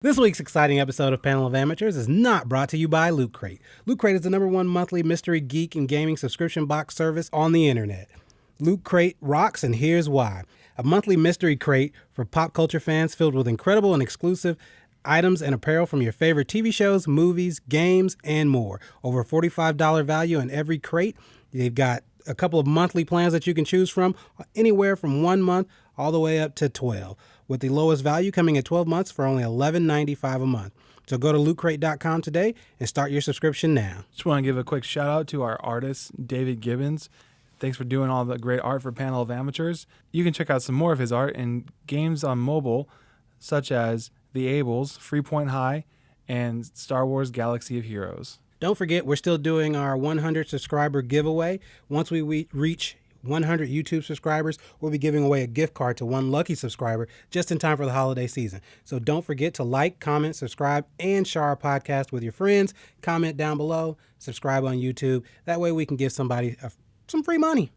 This week's exciting episode of Panel of Amateurs is not brought to you by Loot Crate. Loot Crate is the #1 monthly mystery, geek, and gaming subscription box service on the internet. Loot Crate rocks, and here's why. A monthly mystery crate for pop culture fans filled with incredible and exclusive items and apparel from your favorite TV shows, movies, games, and more. Over $45 value in every crate. They've got a couple of monthly plans that you can choose from, anywhere from 1 month all the way up to 12, with the lowest value coming at 12 months for only $11.95 a month. So go to lootcrate.com today and start your subscription now. Just want to give a quick shout out to our artist, David Gibbons. Thanks for doing all the great art for Panel of Amateurs. You can check out some more of his art in games on mobile, such as The Ables, Free Point High, and Star Wars Galaxy of Heroes. Don't forget, we're still doing our 100 subscriber giveaway. Once we reach 100 YouTube subscribers, we'll be giving away a gift card to one lucky subscriber just in time for the holiday season. So don't forget to like, comment, subscribe, and share our podcast with your friends. Comment down below, subscribe on YouTube. That way we can give somebody some free money.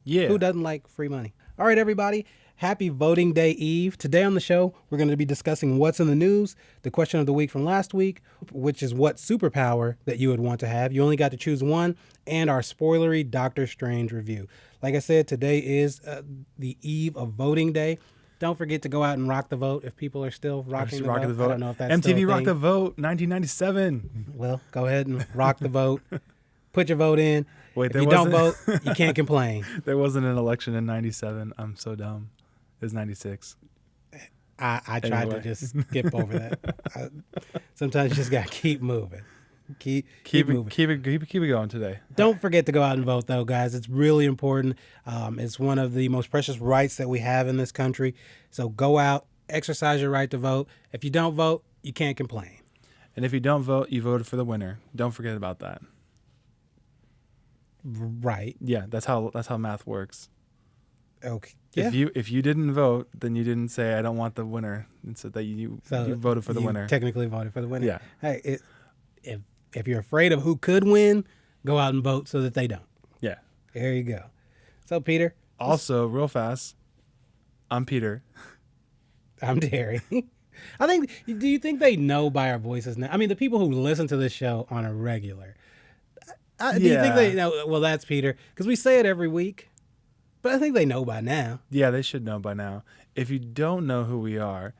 Yeah. Who doesn't like free money? All right, everybody. Happy Voting Day Eve. Today on the show, we're going to be discussing what's in the news, the question of the week from last week, which is what superpower that you would want to have. You only got to choose one, and our spoilery Doctor Strange review. Like I said, today is the eve of voting day. Don't forget to go out and rock the vote if people are still rocking the vote. I don't know if that's MTV still a Rock thing. the Vote, 1997. Well, go ahead and rock the vote. Put your vote in. Wait, if you don't vote, you can't complain. There wasn't an election in 97. I'm so dumb. It was 96. I tried to just skip over that. Sometimes you just got to keep moving. Keep moving. Keep it going today. Don't forget to go out and vote, though, guys. It's really important. It's one of the most precious rights that we have in this country. So go out, exercise your right to vote. If you don't vote, you can't complain. And if you don't vote, you voted for the winner. Don't forget about that. Right. Yeah, that's how math works. Okay. Yeah. If you didn't vote, then you didn't say I don't want the winner, and so that you voted for the winner. Technically voted for the winner. Yeah. Hey, if you're afraid of who could win, go out and vote so that they don't. Yeah. There you go. So Peter. Also, real fast, I'm Peter. I'm Terry. Do you think they know by our voices now? I mean, the people who listen to this show on a regular. Do you think they know? Well, that's Peter, because we say it every week. But I think they know by now. Yeah, they should know by now. If you don't know who we are,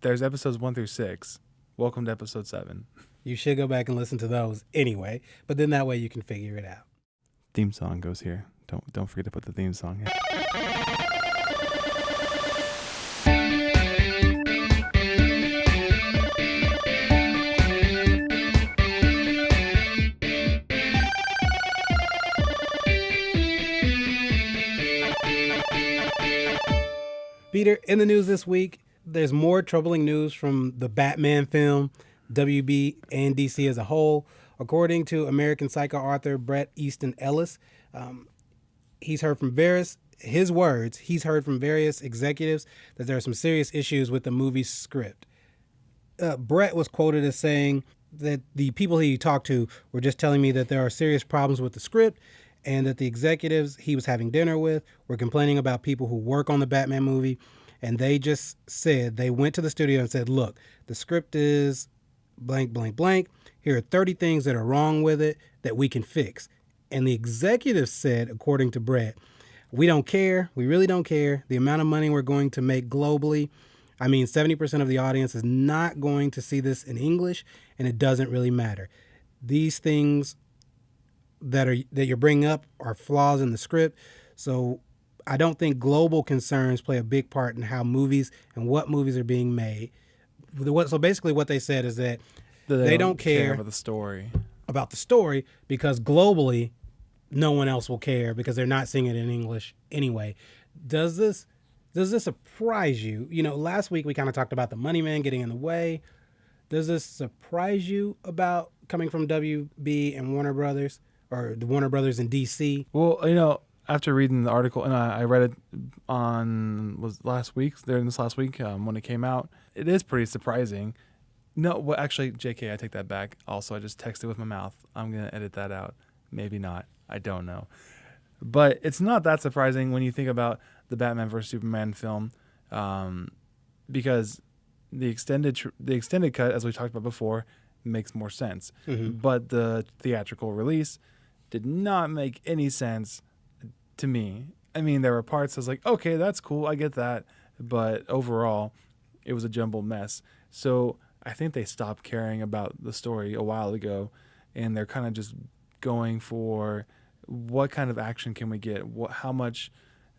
there's episodes 1 through 6. Welcome to episode 7. You should go back and listen to those anyway. But then that way you can figure it out. Theme song goes here. Don't forget to put the theme song in. Peter, in the news this week, there's more troubling news from the Batman film, WB, and DC as a whole. According to American Psycho author Bret Easton Ellis, he's heard from various executives that there are some serious issues with the movie's script. Bret was quoted as saying that the people he talked to were just telling me that there are serious problems with the script, and that the executives he was having dinner with were complaining about people who work on the Batman movie. And they just said, they went to the studio and said, look, the script is blank, blank, blank. Here are 30 things that are wrong with it that we can fix. And the executives said, according to Bret, we don't care. We really don't care. The amount of money we're going to make globally. I mean, 70% of the audience is not going to see this in English, and it doesn't really matter. These things that you're bringing up are flaws in the script. So I don't think global concerns play a big part in how movies and what movies are being made. So basically what they said is that they don't care about the story. Because globally no one else will care because they're not seeing it in English anyway. Does this surprise you? You know, last week we kind of talked about the money man getting in the way. Does this surprise you about coming from WB and Warner Brothers? Or the Warner Brothers in DC? Well, you know, after reading the article, and I read it during this last week when it came out, it is pretty surprising. No, well, actually, JK, I take that back. Also, I just texted with my mouth. I'm going to edit that out. Maybe not. I don't know. But it's not that surprising when you think about the Batman vs. Superman film, because the extended cut, as we talked about before, makes more sense. But the theatrical release did not make any sense to me. I mean, there were parts I was like, okay, that's cool, I get that, but overall, it was a jumbled mess. So I think they stopped caring about the story a while ago, and they're kind of just going for what kind of action can we get, how much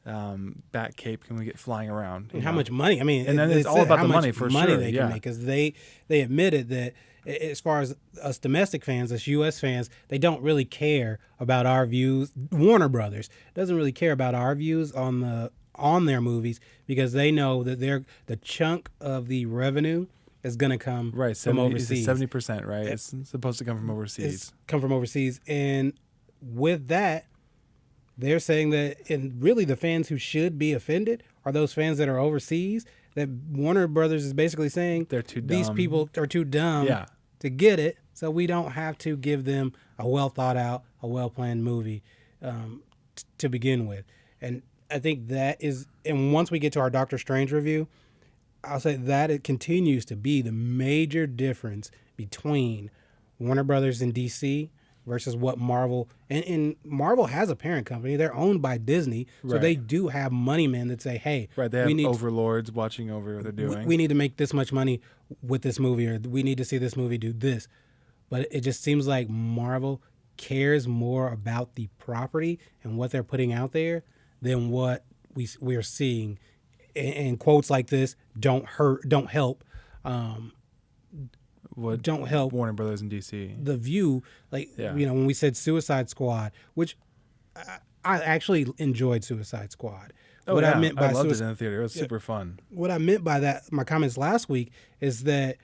bat cape can we get flying around, and how much money. I mean, and then it's all about the money for money sure. They can make, because they admitted that as far as us domestic fans, us U.S. fans, they don't really care about our views. Warner Brothers doesn't really care about our views on their movies, because they know that the chunk of the revenue is going to come from overseas. 70%, right? It's supposed to come from overseas. And with that, they're saying that, and really the fans who should be offended are those fans that are overseas, that Warner Brothers is basically saying they're too dumb. These people are too dumb to get it, so we don't have to give them a well thought out, a well planned movie to begin with. And I think that is, and once we get to our Doctor Strange review, I'll say that it continues to be the major difference between Warner Brothers and DC versus what Marvel, and Marvel has a parent company. They're owned by Disney, so they do have money men that say, hey, they have overlords watching over what they're doing. We need to make this much money with this movie, or we need to see this movie do this. But it just seems like Marvel cares more about the property and what they're putting out there than what we're seeing. And quotes like this don't help. Don't help Warner Brothers and DC. The view, when we said Suicide Squad, which I actually enjoyed Suicide Squad. I loved it in the theater. It was super fun. What I meant by that, my comments last week, is that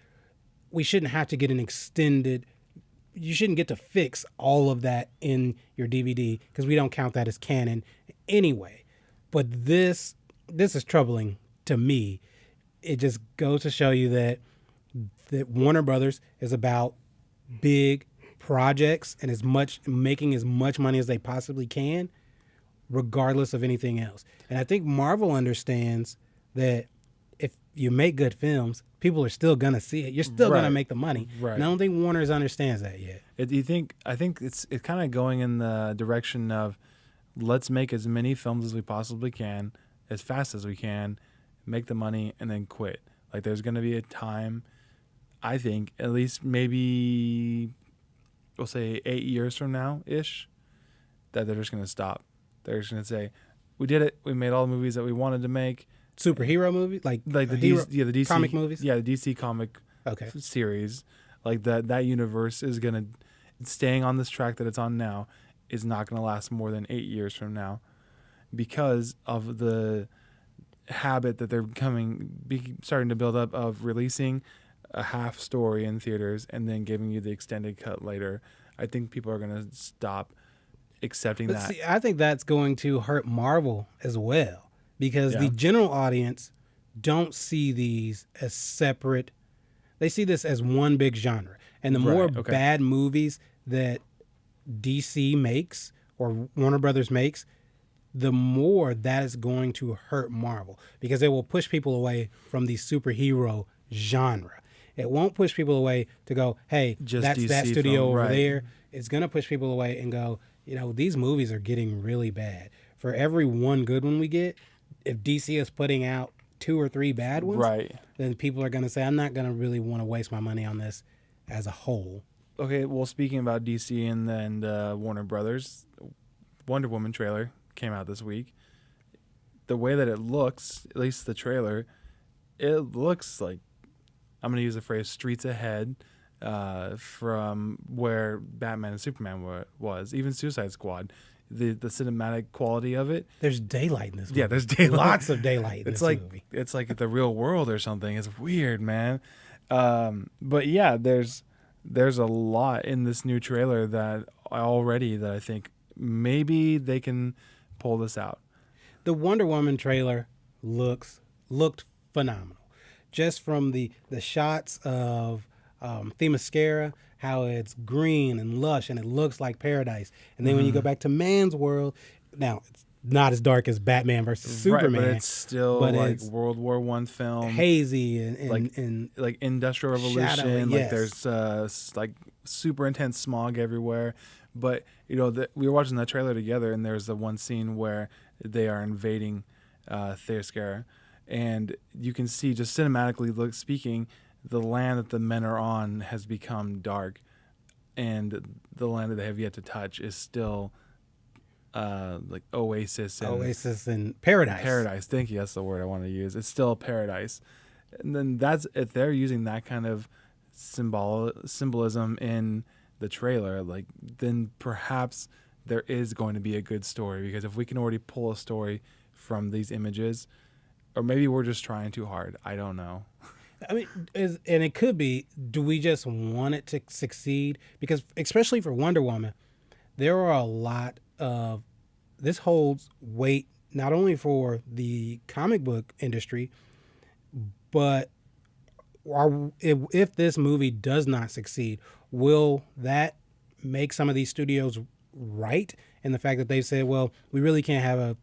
we shouldn't have to get an extended. You shouldn't get to fix all of that in your DVD, because we don't count that as canon anyway. But this is troubling to me. It just goes to show you that Warner Brothers is about big projects and making as much money as they possibly can, regardless of anything else. And I think Marvel understands that if you make good films, people are still gonna see it. You're still gonna make the money. Right. And I don't think Warner's understands that yet. I think it's kind of going in the direction of, let's make as many films as we possibly can, as fast as we can, make the money, and then quit. Like, there's going to be a time, I think, at least maybe, we'll say 8 years from now-ish, that they're just going to stop. They're just going to say, we did it. We made all the movies that we wanted to make. Superhero movies? Like the DC comic movies? Yeah, the DC comic series. Like, that universe is going to, staying on this track that it's on now, is not going to last more than 8 years from now, because of the habit that they're starting to build up of releasing a half story in theaters and then giving you the extended cut later. I think people are going to stop accepting that. See, I think that's going to hurt Marvel as well, because the general audience don't see these as separate. They see this as one big genre. And the more bad movies that DC makes or Warner Brothers makes, the more that is going to hurt Marvel, because it will push people away from the superhero genre. It won't push people away to go, hey, just that's DC that studio film, over there. It's going to push people away and go, these movies are getting really bad. For every one good one we get, if DC is putting out 2 or 3 bad ones, then people are going to say, I'm not going to really want to waste my money on this as a whole. Okay, well, speaking about DC and then Warner Brothers, Wonder Woman trailer came out this week. The way that it looks, at least the trailer, it looks like, I'm going to use the phrase, streets ahead from where Batman and Superman was, even Suicide Squad. The cinematic quality of it. There's daylight in this movie. Yeah, there's daylight. Lots of daylight in this movie. It's like the real world or something. It's weird, man. But yeah, there's a lot in this new trailer that I think maybe they can pull this out. The Wonder Woman trailer looked phenomenal. Just from the shots of Themyscira, how it's green and lush and it looks like paradise. And then when you go back to Man's World, now not as dark as Batman versus Superman. Right, but it's still but like it's World War One film, hazy and like Industrial Revolution. shadowy, Like yes. there's like super intense smog everywhere. But we were watching that trailer together, and there's the one scene where they are invading Themyscira, and you can see just cinematically speaking, the land that the men are on has become dark, and the land that they have yet to touch is still like oasis and paradise. Paradise. Thank you. That's the word I want to use. It's still paradise. And then if they're using that kind of symbolism in the trailer, like then perhaps there is going to be a good story, because if we can already pull a story from these images, or maybe we're just trying too hard. I don't know. I mean, and it could be, do we just want it to succeed? Because especially for Wonder Woman, there are a lot of, this holds weight not only for the comic book industry, but if this movie does not succeed, will that make some of these studios right in the fact that they said, well, we really can't have a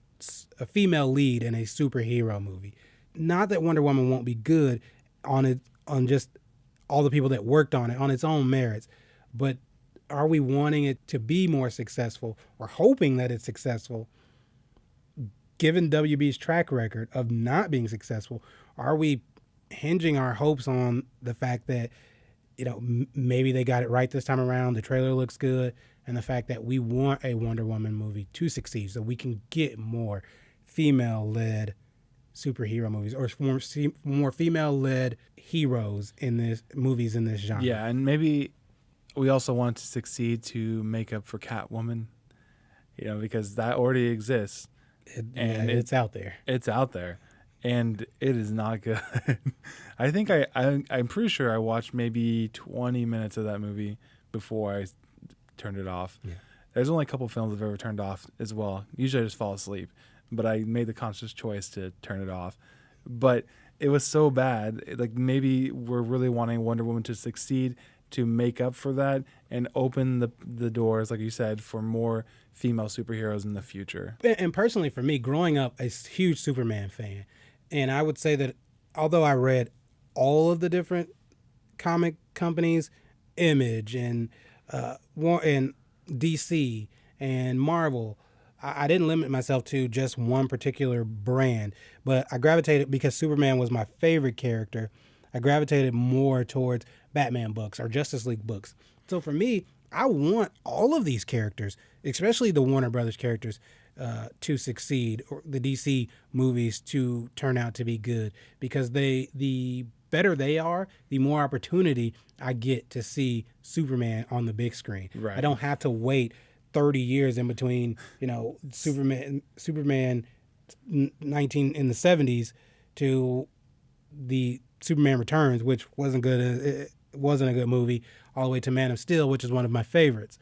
female lead in a superhero movie? Not that Wonder Woman won't be good on just all the people that worked on it on its own merits, but are we wanting it to be more successful, or hoping that it's successful? Given WB's track record of not being successful, are we hinging our hopes on the fact that, maybe they got it right this time around, the trailer looks good, and the fact that we want a Wonder Woman movie to succeed so we can get more female-led superhero movies, or more female-led heroes in this movies in this genre? Yeah, and maybe we also want to succeed to make up for Catwoman, because that already exists. It's out there. It's out there, and it is not good. I think I'm pretty sure I watched maybe 20 minutes of that movie before I turned it off. Yeah. There's only a couple films I've ever turned off as well. Usually I just fall asleep, but I made the conscious choice to turn it off. But it was so bad. Like, maybe we're really wanting Wonder Woman to succeed to make up for that and open the doors, like you said, for more female superheroes in the future. And personally, for me, growing up, a huge Superman fan, and I would say that although I read all of the different comic companies, Image and DC and Marvel, I didn't limit myself to just one particular brand, but I gravitated, because Superman was my favorite character, I gravitated more towards Batman books or Justice League books. So for me, I want all of these characters, especially the Warner Brothers characters, to succeed, or the DC movies to turn out to be good, because the better they are, the more opportunity I get to see Superman on the big screen. Right. I don't have to wait 30 years in between, Superman 19 in the 70s to the Superman Returns, which wasn't good. It wasn't a good movie, all the way to Man of Steel, which is one of my favorites.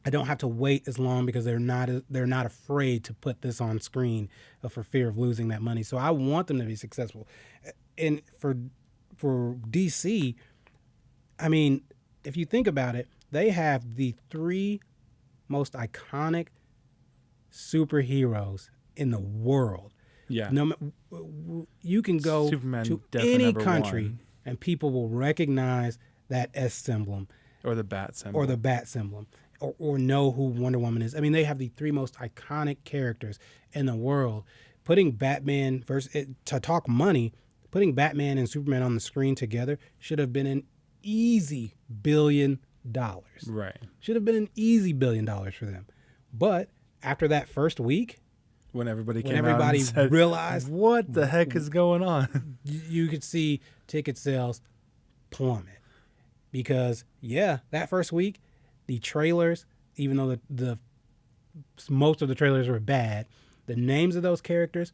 I don't have to wait as long because they're not afraid to put this on screen for fear of losing that money. So I want them to be successful. And for DC, I mean, if you think about it, they have the three most iconic superheroes in the world. Yeah. You can go Superman, to definitely any number country one. and people will recognize that S emblem Or the bat symbol. or the bat symbol, or know who Wonder Woman is. I mean, they have the three most iconic characters in the world. Putting Batman to talk money, putting Batman and Superman on the screen together should have been an easy $1 billion. Right. Should have been an easy $1 billion for them. But after that first week, When everybody when everybody said, realized what the heck is going on? you could see ticket sales plummet. Because, that first week, the trailers, even though the most of the trailers were bad, the names of those characters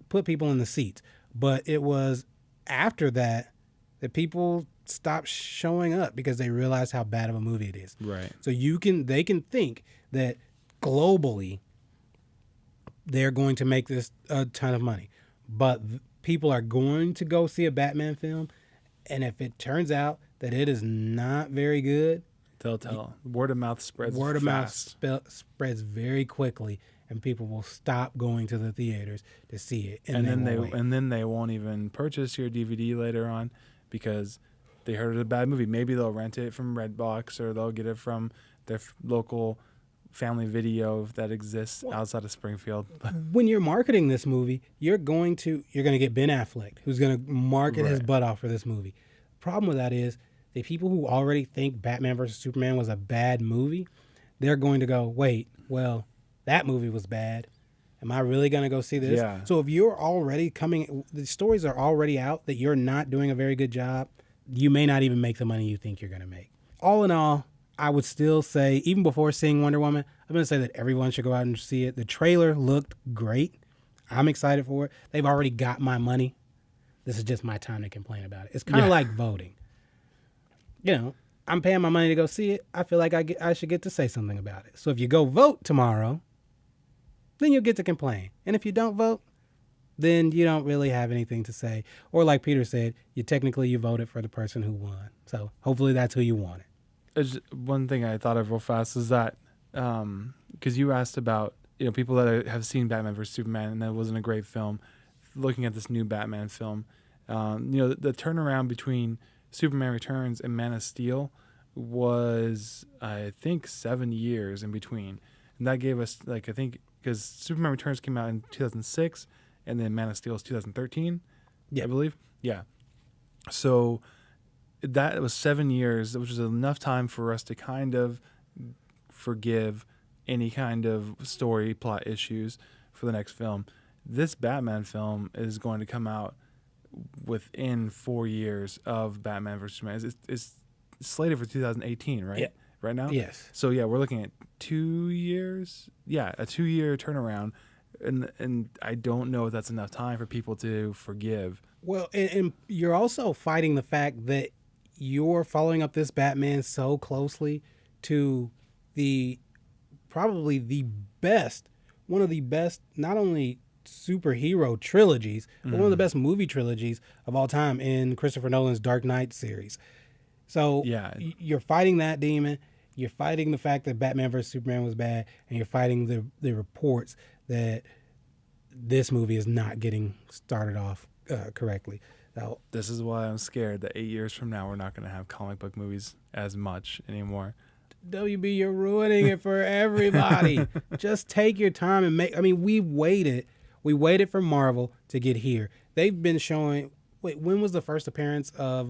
put people in the seats. But it was after that people stopped showing up because they realized how bad of a movie it is. Right. So they can think that globally they're going to make this a ton of money, but people are going to go see a Batman film, and if it turns out that it is not very good, They'll tell. Word of mouth spreads word of fast. mouth spreads very quickly, and people will stop going to the theaters to see it. And then they won't even purchase your DVD later on because they heard it's a bad movie. Maybe they'll rent it from Redbox or they'll get it from their local family video that exists outside of Springfield. When you're marketing this movie, you're going to get Ben Affleck, who's going to market his butt off for this movie. Problem with that is the people who already think Batman versus Superman was a bad movie, they're going to go, wait, well, that movie was bad. Am I really going to go see this? Yeah. So if you're already the stories are already out that you're not doing a very good job, you may not even make the money you think you're going to make. All in all, I would still say, even before seeing Wonder Woman, I'm going to say that everyone should go out and see it. The trailer looked great. I'm excited for it. They've already got my money. This is just my time to complain about it. It's kind of like voting. You know, I'm paying my money to go see it. I feel like I should get to say something about it. So if you go vote tomorrow, then you'll get to complain. And if you don't vote, then you don't really have anything to say. Or like Peter said, you voted for the person who won. So hopefully that's who you wanted. One thing I thought of real fast is that because you asked about people that have seen Batman vs Superman and that wasn't a great film, looking at this new Batman film, the turnaround between Superman Returns and Man of Steel was I think 7 years in between, and that gave us because Superman Returns came out in 2006 and then Man of Steel is 2013, I believe. Yeah, so that was 7 years, which was enough time for us to kind of forgive any kind of story plot issues for the next film. This Batman film is going to come out within 4 years of Batman vs. Superman. It's slated for 2018, right? Yeah. Right now? Yes. So, yeah, we're looking at 2 years. Yeah, a 2-year turnaround. And I don't know if that's enough time for people to forgive. Well, and you're also fighting the fact that you're following up this Batman so closely to probably one of the best, not only superhero trilogies, but one of the best movie trilogies of all time in Christopher Nolan's Dark Knight series. So you're fighting that demon. You're fighting the fact that Batman vs. Superman was bad, and you're fighting the reports that this movie is not getting started off correctly. So, this is why I'm scared that 8 years from now we're not going to have comic book movies as much anymore. WB, you're ruining it for everybody. Just take your time and we waited for Marvel to get here. They've been showing. Wait, when was the first appearance of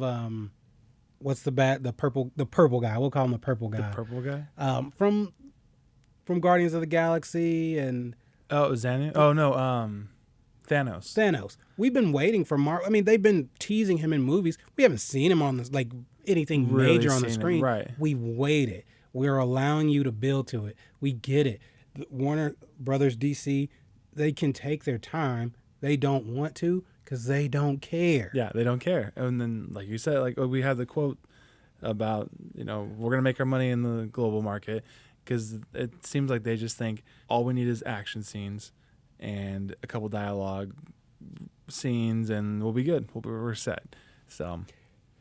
what's the purple guy? We'll call him the purple guy. The purple guy. From Guardians of the Galaxy and. Oh, it was Xander? Oh no, Thanos. We've been waiting for Marvel. I mean, they've been teasing him in movies. We haven't seen him on this anything really major on the screen. Right. We waited. We're allowing you to build to it. We get it. Warner Brothers, DC, they can take their time. They don't want to because they don't care. Yeah, they don't care. And then, like you said, we have the quote about, we're going to make our money in the global market because it seems like they just think all we need is action scenes and a couple dialogue scenes and we'll be good. We're set. So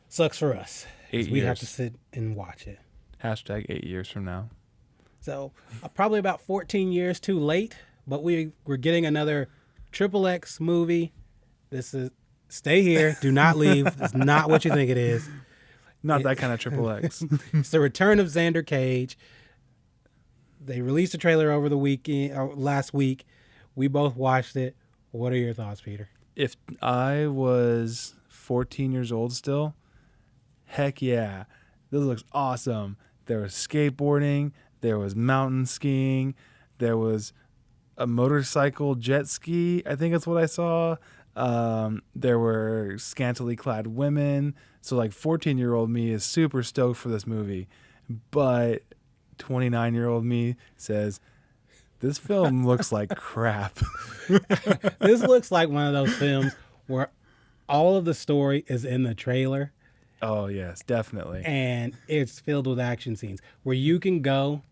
sucks for us. 8 years. We have to sit and watch it. Hashtag 8 years from now. So probably about 14 years too late, but we're getting another XXX movie. This is stay here. Do not leave. It's not what you think it is. Not that kind of XXX. It's the return of Xander Cage. They released a trailer over the weekend, or last week. We both watched it. What are your thoughts, Peter? If I was 14 years old still, heck yeah. This looks awesome. There was skateboarding. There was mountain skiing. There was a motorcycle jet ski. I think that's what I saw. There were scantily clad women. So 14-year-old me is super stoked for this movie. But 29-year-old me says, this film looks like crap. This looks like one of those films where all of the story is in the trailer. Oh, yes, definitely. And it's filled with action scenes where you can go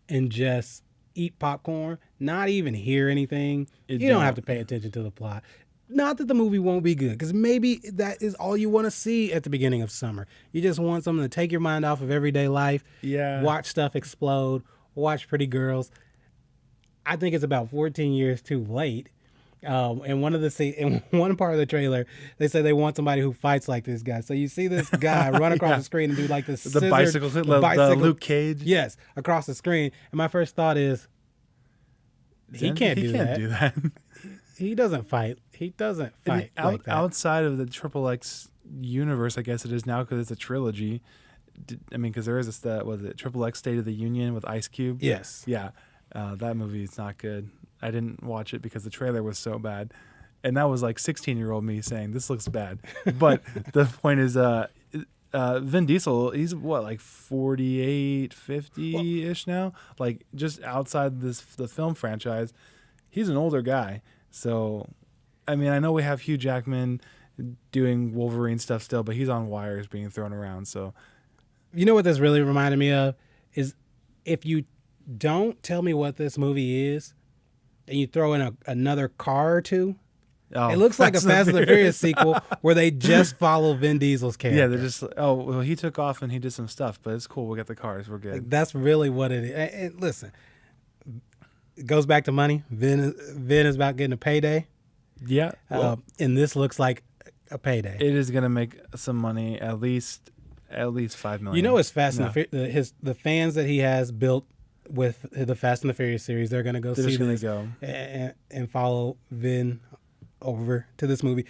and just eat popcorn, not even hear anything. You don't have to pay attention to the plot. Not that the movie won't be good, because maybe that is all you want to see at the beginning of summer. You just want something to take your mind off of everyday life. Yeah. Watch stuff explode. Watch pretty girls. I think it's about 14 years too late. In one part of the trailer, they say they want somebody who fights like this guy. So you see this guy run across the screen and do like this the bicycle, the Luke Cage. Yes, across the screen. And my first thought is, he can't do that. He doesn't fight. He doesn't fight like that. Outside of the XXX universe, I guess it is now because it's a trilogy. I mean, because there is was it XXX State of the Union with Ice Cube? Yes. Yeah. That movie is not good. I didn't watch it because the trailer was so bad. And that was like 16-year-old me saying, this looks bad. But the point is, Vin Diesel, he's what, like 48, 50-ish now? Like just outside the film franchise, he's an older guy. So, I mean, I know we have Hugh Jackman doing Wolverine stuff still, but he's on wires being thrown around. So, you know what this really reminded me of is if you don't tell me what this movie is, and you throw in another car or two, it looks like a Fast and the Furious sequel where they just follow Vin Diesel's character. Yeah, they're just, well, he took off and he did some stuff, but it's cool. We'll get the cars. We're good. Like, that's really what it is. And listen, it goes back to money. Vin is about getting a payday. Yeah. Well, and this looks like a payday. It is going to make some money, at least $5 million. You know, it's Fast and the fans that he has built with the Fast and the Furious series, they're going to go see this and follow Vin over to this movie.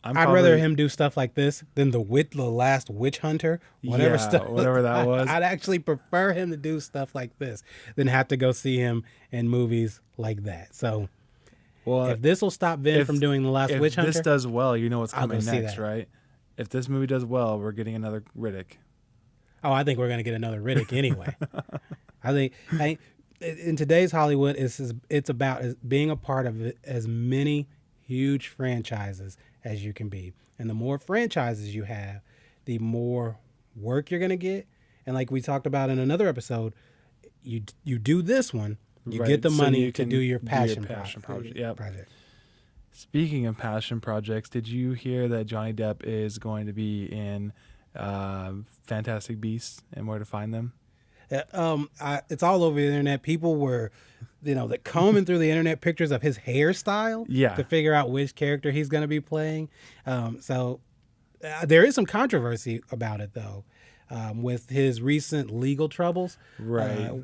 I'd rather him do stuff like this than the last Witch Hunter, whatever that was. I'd actually prefer him to do stuff like this than have to go see him in movies like that. So, if this will stop Vin from doing the last Witch Hunter, if this does well, you know what's coming next, right? If this movie does well, we're getting another Riddick. Oh, I think we're going to get another Riddick anyway. I think in today's Hollywood, it's about being a part of as many huge franchises as you can be. And the more franchises you have, the more work you're going to get. And like we talked about in another episode, you do this one, you get the money to do your passion project. Yep. Speaking of passion projects, did you hear that Johnny Depp is going to be in Fantastic Beasts and Where to Find Them? It's all over the internet. People were, combing through the internet pictures of his hairstyle to figure out which character he's going to be playing. So there is some controversy about it, though, with his recent legal troubles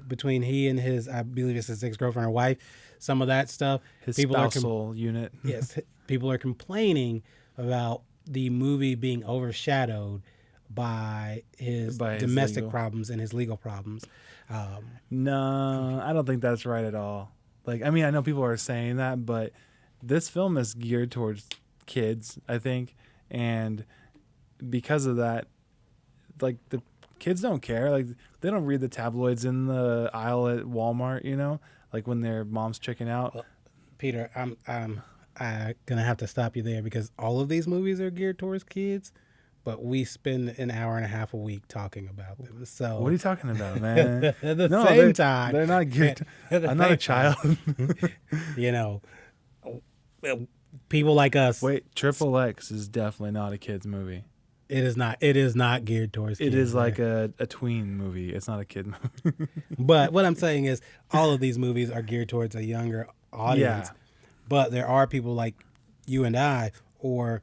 between he and his, I believe it's his ex-girlfriend or wife. Some of that stuff. His spousal unit. Yes. People are complaining about the movie being overshadowed by his domestic problems and his legal problems. No, I don't think that's right at all. Like, I mean, I know people are saying that, but this film is geared towards kids, I think. And because of that, like, the kids don't care. Like, they don't read the tabloids in the aisle at Walmart, like when their mom's checking out. Well, Peter, I'm gonna have to stop you there because all of these movies are geared towards kids, but we spend an hour and a half a week talking about them. So what are you talking about, man? At the same time, they're not geared. I'm not a child. People like us. Wait, XXX is definitely not a kid's movie. It is not. It is not geared towards kids. It is like a tween movie. It's not a kid movie. But what I'm saying is all of these movies are geared towards a younger audience. Yeah. But there are people like you and I, or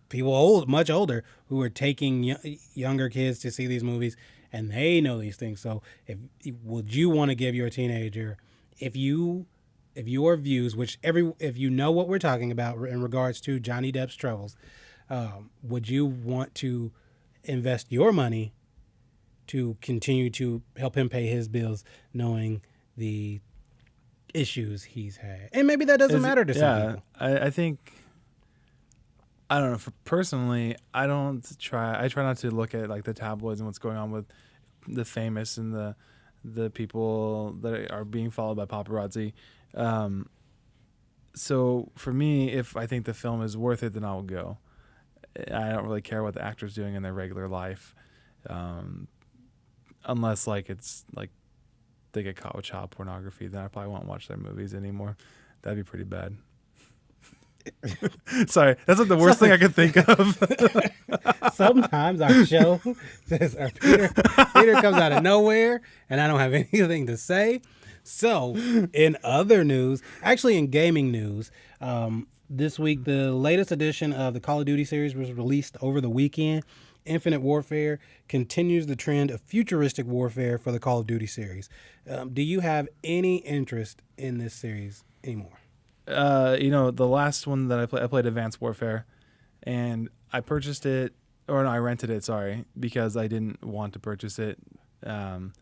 people much older, who are taking younger kids to see these movies, and they know these things. So would you want to give your teenager, if your views, if you know what we're talking about in regards to Johnny Depp's troubles, would you want to invest your money to continue to help him pay his bills, knowing the issues he's had? And maybe that doesn't matter to some people. I think, I don't know. Personally, I try not to look at like the tabloids and what's going on with the famous and the people that are being followed by paparazzi. So for me, if I think the film is worth it, then I'll go. I don't really care what the actor's doing in their regular life, unless like it's like they get caught with child pornography. Then I probably won't watch their movies anymore. That'd be pretty bad. Sorry, that's like the worst thing I could think of. Sometimes our show says Peter comes out of nowhere, and I don't have anything to say. So, in other news, actually in gaming news, this week the latest edition of the Call of Duty series was released over the weekend. Infinite Warfare continues the trend of futuristic warfare for the Call of Duty series. Do you have any interest in this series anymore? The last one that I played Advanced Warfare, and I purchased it, or no, I rented it, sorry, because I didn't want to purchase it. And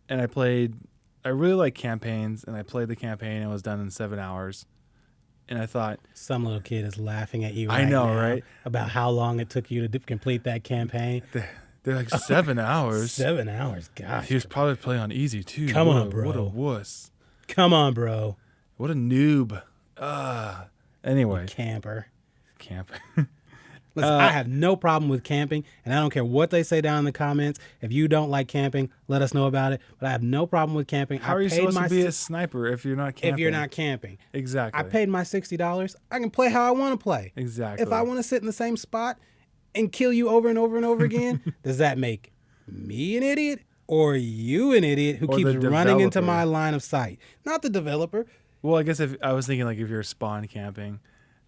I really like campaigns, and I played the campaign and it was done in 7 hours. And I thought, some little kid is laughing at you I know, now right? About how long it took you to complete that campaign. They're like 7 hours. 7 hours, gosh. He was probably playing on easy too. Come on, bro. What a wuss. Come on, bro. What a noob. Anyway. Camper. Listen, I have no problem with camping, and I don't care what they say down in the comments. If you don't like camping, let us know about it. But I have no problem with camping. How are you supposed to be a sniper if you're not camping? If you're not camping. Exactly. I paid my $60. I can play how I want to play. Exactly. If I want to sit in the same spot and kill you over and over and over again, does that make me an idiot or you an idiot who keeps running into my line of sight? Not the developer. Well, I guess if you're spawn camping,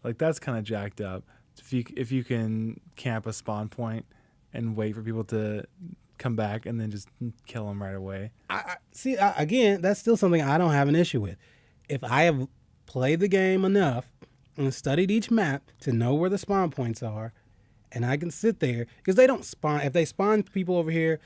like that's kind of jacked up. If you can camp a spawn point and wait for people to come back and then just kill them right away. Again, that's still something I don't have an issue with. If I have played the game enough and studied each map to know where the spawn points are, and I can sit there, because they don't spawn. If they spawn people over here,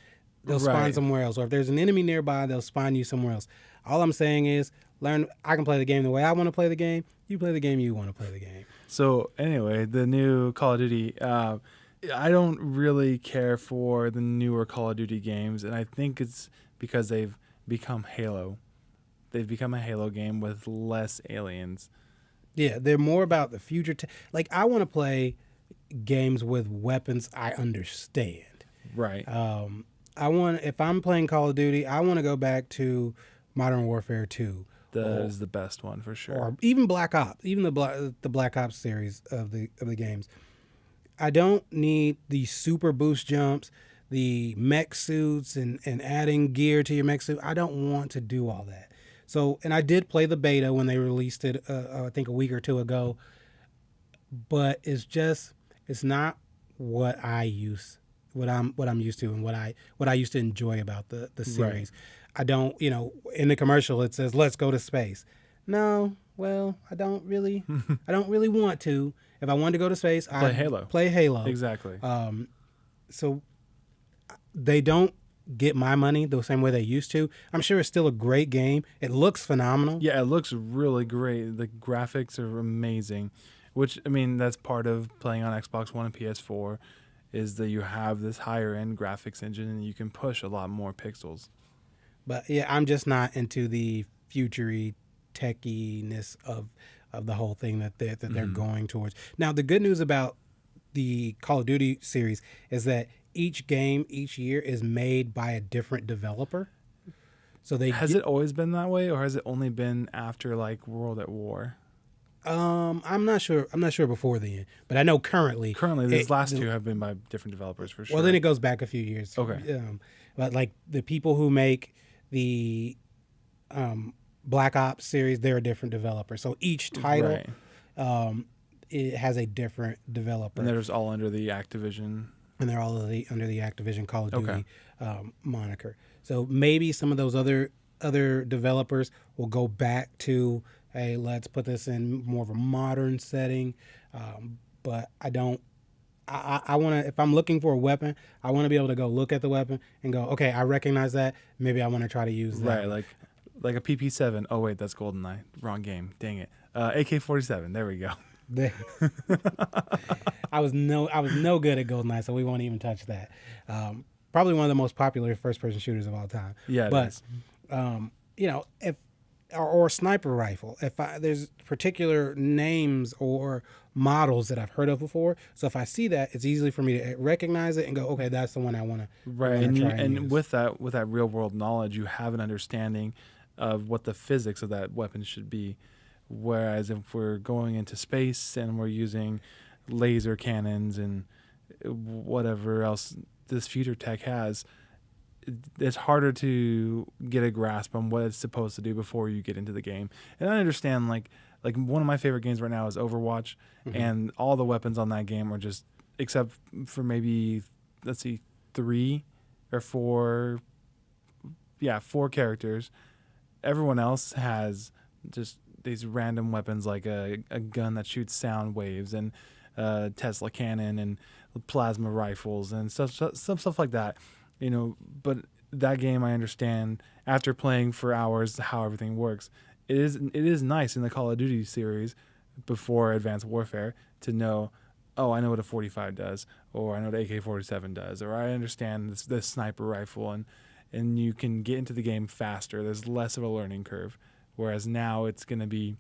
they'll spawn somewhere else. Or if there's an enemy nearby, they'll spawn you somewhere else. All I'm saying is, I can play the game the way I want to play the game. You play the game you want to play the game. So anyway, the new Call of Duty, I don't really care for the newer Call of Duty games, and I think it's because they've become Halo. They've become a Halo game with less aliens. Yeah, they're more about the future. Like, I want to play games with weapons I understand. Right. If I'm playing Call of Duty, I want to go back to Modern Warfare 2. That is the best one for sure. Or even Black Ops, even the Black Ops series of the games. I don't need the super boost jumps, the mech suits, and adding gear to your mech suit. I don't want to do all that. So, and I did play the beta when they released it, I think a week or two ago. But it's not what I'm used to, and what I used to enjoy about the series. Right. I don't, in the commercial it says, "Let's go to space." No, well, I don't really want to. If I wanted to go to space, I'd play Halo. Exactly. So they don't get my money the same way they used to. I'm sure it's still a great game. It looks phenomenal. Yeah, it looks really great. The graphics are amazing, which, I mean, that's part of playing on Xbox One and PS4, is that you have this higher end graphics engine and you can push a lot more pixels. But yeah, I'm just not into the futury techiness of the whole thing that they're going towards. Now, the good news about the Call of Duty series is that each game each year is made by a different developer. So it always been that way, or has it only been after like World at War? I'm not sure. I'm not sure before then, but I know currently these last two have been by different developers for sure. Well, then it goes back a few years. Okay. But like the people who make the Black Ops series, they're a different developer. So each title, it has a different developer. And they're just all under the Activision. And they're all under the Activision Call of Duty moniker. So maybe some of those other developers will go back to, hey, let's put this in more of a modern setting. But I don't. I want to, if I'm looking for a weapon, I want to be able to go look at the weapon and go, okay, I recognize that. Maybe I want to try to use that. Right, like a PP7. Oh, wait, that's GoldenEye. Wrong game. Dang it. AK-47. There we go. I was no good at GoldenEye, so we won't even touch that. Probably one of the most popular first-person shooters of all time. Yeah, but if or sniper rifle. There's particular names or models that I've heard of before, so if I see that, it's easy for me to recognize it and go, okay, that's the one I want to. Right, and with that real world knowledge, you have an understanding of what the physics of that weapon should be. Whereas if we're going into space and we're using laser cannons and whatever else this future tech has, it's harder to get a grasp on what it's supposed to do before you get into the game. And I understand, like one of my favorite games right now is Overwatch, and all the weapons on that game are just, except for maybe, let's see, 3 or 4, 4 characters. Everyone else has just these random weapons, like a gun that shoots sound waves, and Tesla cannon, and plasma rifles, and stuff like that. But that game, I understand after playing for hours how everything works. It is nice in the Call of Duty series before Advanced Warfare to know, oh, I know what a 45 does, or I know what AK-47 does, or I understand this sniper rifle, and you can get into the game faster. There's less of a learning curve. Whereas now it's going to be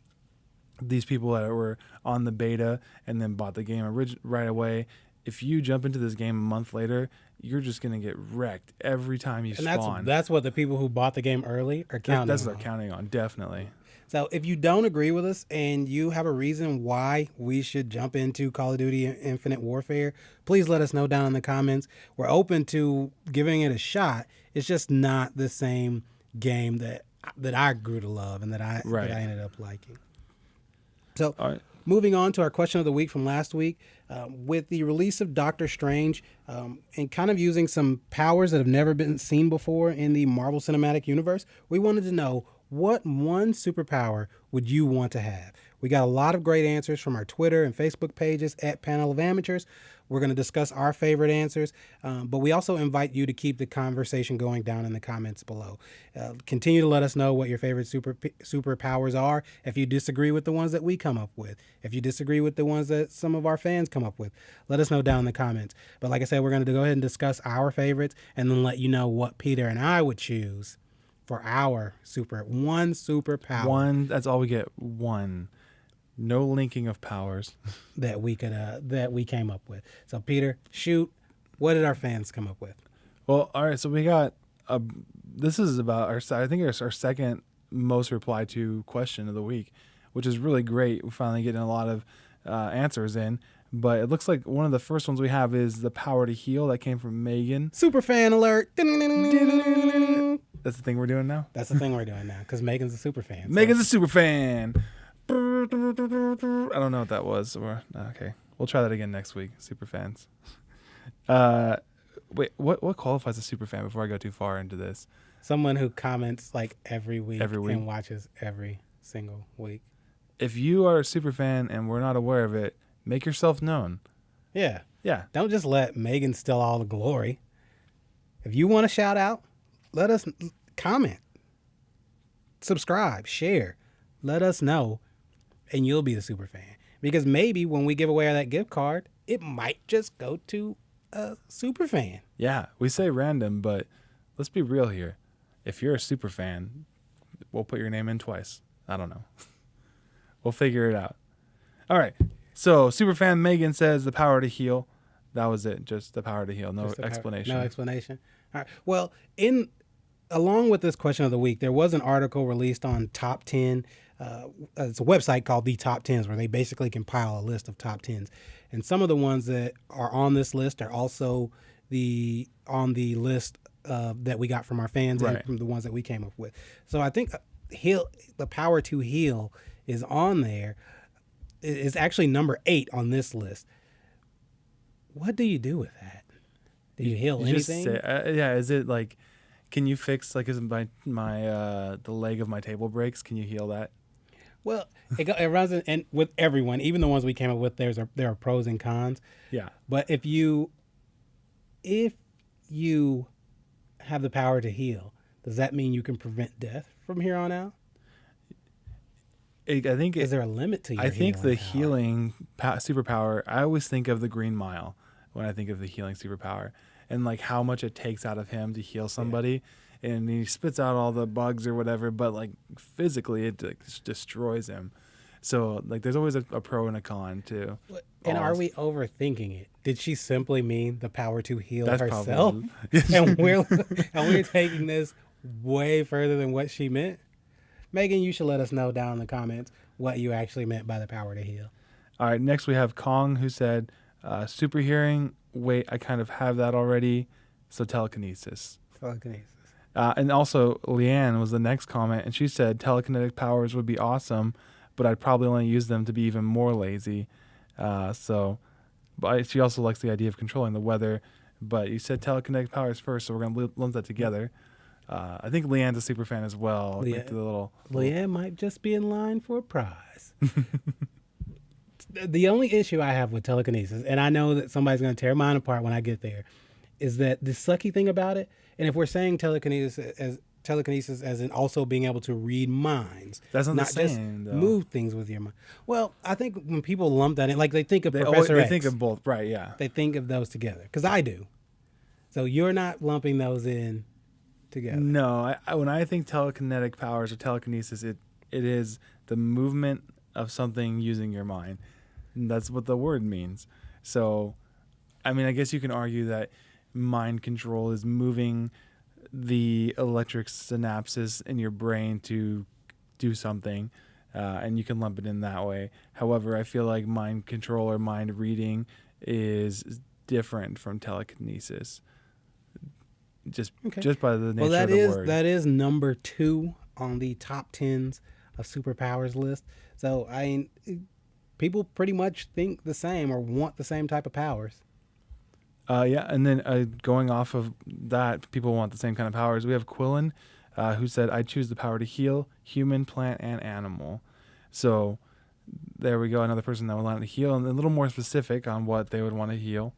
these people that were on the beta and then bought the game right away. If you jump into this game a month later, you're just going to get wrecked every time you spawn. That's what the people who bought the game early are counting on. That's what they're counting on, definitely. So if you don't agree with us and you have a reason why we should jump into Call of Duty Infinite Warfare, please let us know down in the comments. We're open to giving it a shot. It's just not the same game that I grew to love and that I ended up liking. So moving on to our question of the week from last week, with the release of Doctor Strange and kind of using some powers that have never been seen before in the Marvel Cinematic Universe, we wanted to know, what one superpower would you want to have? We got a lot of great answers from our Twitter and Facebook pages at Panel of Amateurs. We're going to discuss our favorite answers, but we also invite you to keep the conversation going down in the comments below. Continue to let us know what your favorite superpowers are. If you disagree with the ones that we come up with, if you disagree with the ones that some of our fans come up with, let us know down in the comments. But like I said, we're going to go ahead and discuss our favorites and then let you know what Peter and I would choose for our one superpower. One, that's all we get. One. No linking of powers that we came up with. So Peter, shoot, what did our fans come up with? Well, all right, so we got this is about I think it's our second most replied to question of the week, which is really great. We're finally getting a lot of answers in. But it looks like one of the first ones we have is the power to heal. That came from Megan. Super fan alert. That's the thing we're doing now? That's the thing we're doing now, because Megan's a super fan. Megan's a super fan. I don't know what that was. Okay, we'll try that again next week. Super fans. Wait, what qualifies a super fan before I go too far into this? Someone who comments like every week and watches every single week. If you are a super fan and we're not aware of it, make yourself known. Yeah. Yeah. Don't just let Megan steal all the glory. If you want a shout out, let us comment, subscribe, share. Let us know, and you'll be the super fan. Because maybe when we give away that gift card, it might just go to a super fan. Yeah, we say random, but let's be real here. If you're a super fan, we'll put your name in twice. I don't know. We'll figure it out. All right. So superfan Megan says the power to heal. That was it. Just the power to heal. No explanation. No explanation. All right. Well, along with this question of the week, there was an article released on Top 10. It's a website called The Top 10s where they basically compile a list of top 10s. And some of the ones that are on this list are also on the list that we got from our fans and from the ones that we came up with. So I think the power to heal is on there. It's actually number 8 on this list. What do you do with that? Do you heal anything? Just say, yeah. Is it like, can you fix, like, is my the leg of my table breaks? Can you heal that? Well, it runs and with everyone, even the ones we came up with. There are pros and cons. Yeah. But if you have the power to heal, does that mean you can prevent death from here on out? I think is there a limit to your I think the power? healing superpower, I always think of the Green Mile when I think of the healing superpower, and like how much it takes out of him to heal somebody. Yeah. And he spits out all the bugs or whatever, but like physically it just destroys him. So like there's always a pro and a con too. And are we overthinking it? Did she simply mean the power to heal That's herself? and we're taking this way further than what she meant? Megan, you should let us know down in the comments what you actually meant by the power to heal. All right, next we have Kong, who said, super hearing. Wait, I kind of have that already. So telekinesis. Telekinesis. And also, Leanne was the next comment, and she said telekinetic powers would be awesome, but I'd probably only use them to be even more lazy. But she also likes the idea of controlling the weather. But you said telekinetic powers first, so we're going to lump that together. I think Leanne's a super fan as well. Leanne might just be in line for a prize. The only issue I have with telekinesis, and I know that somebody's going to tear mine apart when I get there, is that the sucky thing about it, and if we're saying telekinesis as in also being able to read minds, that's not the same, just though. Move things with your mind. Well, I think when people lump that in, like they think of Professor X. They think of both, right? Yeah. They think of those together, because I do. So you're not lumping those in together. No, when I think telekinetic powers or telekinesis, it is the movement of something using your mind. And that's what the word means. So, I mean, I guess you can argue that mind control is moving the electric synapses in your brain to do something, and you can lump it in that way. However, I feel like mind control or mind reading is different from telekinesis. Just by the nature of the word. That is number 2 on the top 10s of superpowers list. So people pretty much think the same or want the same type of powers. Yeah, and then going off of that, people want the same kind of powers. We have Quillen, who said, "I choose the power to heal human, plant, and animal." So there we go, another person that would want to heal, and a little more specific on what they would want to heal.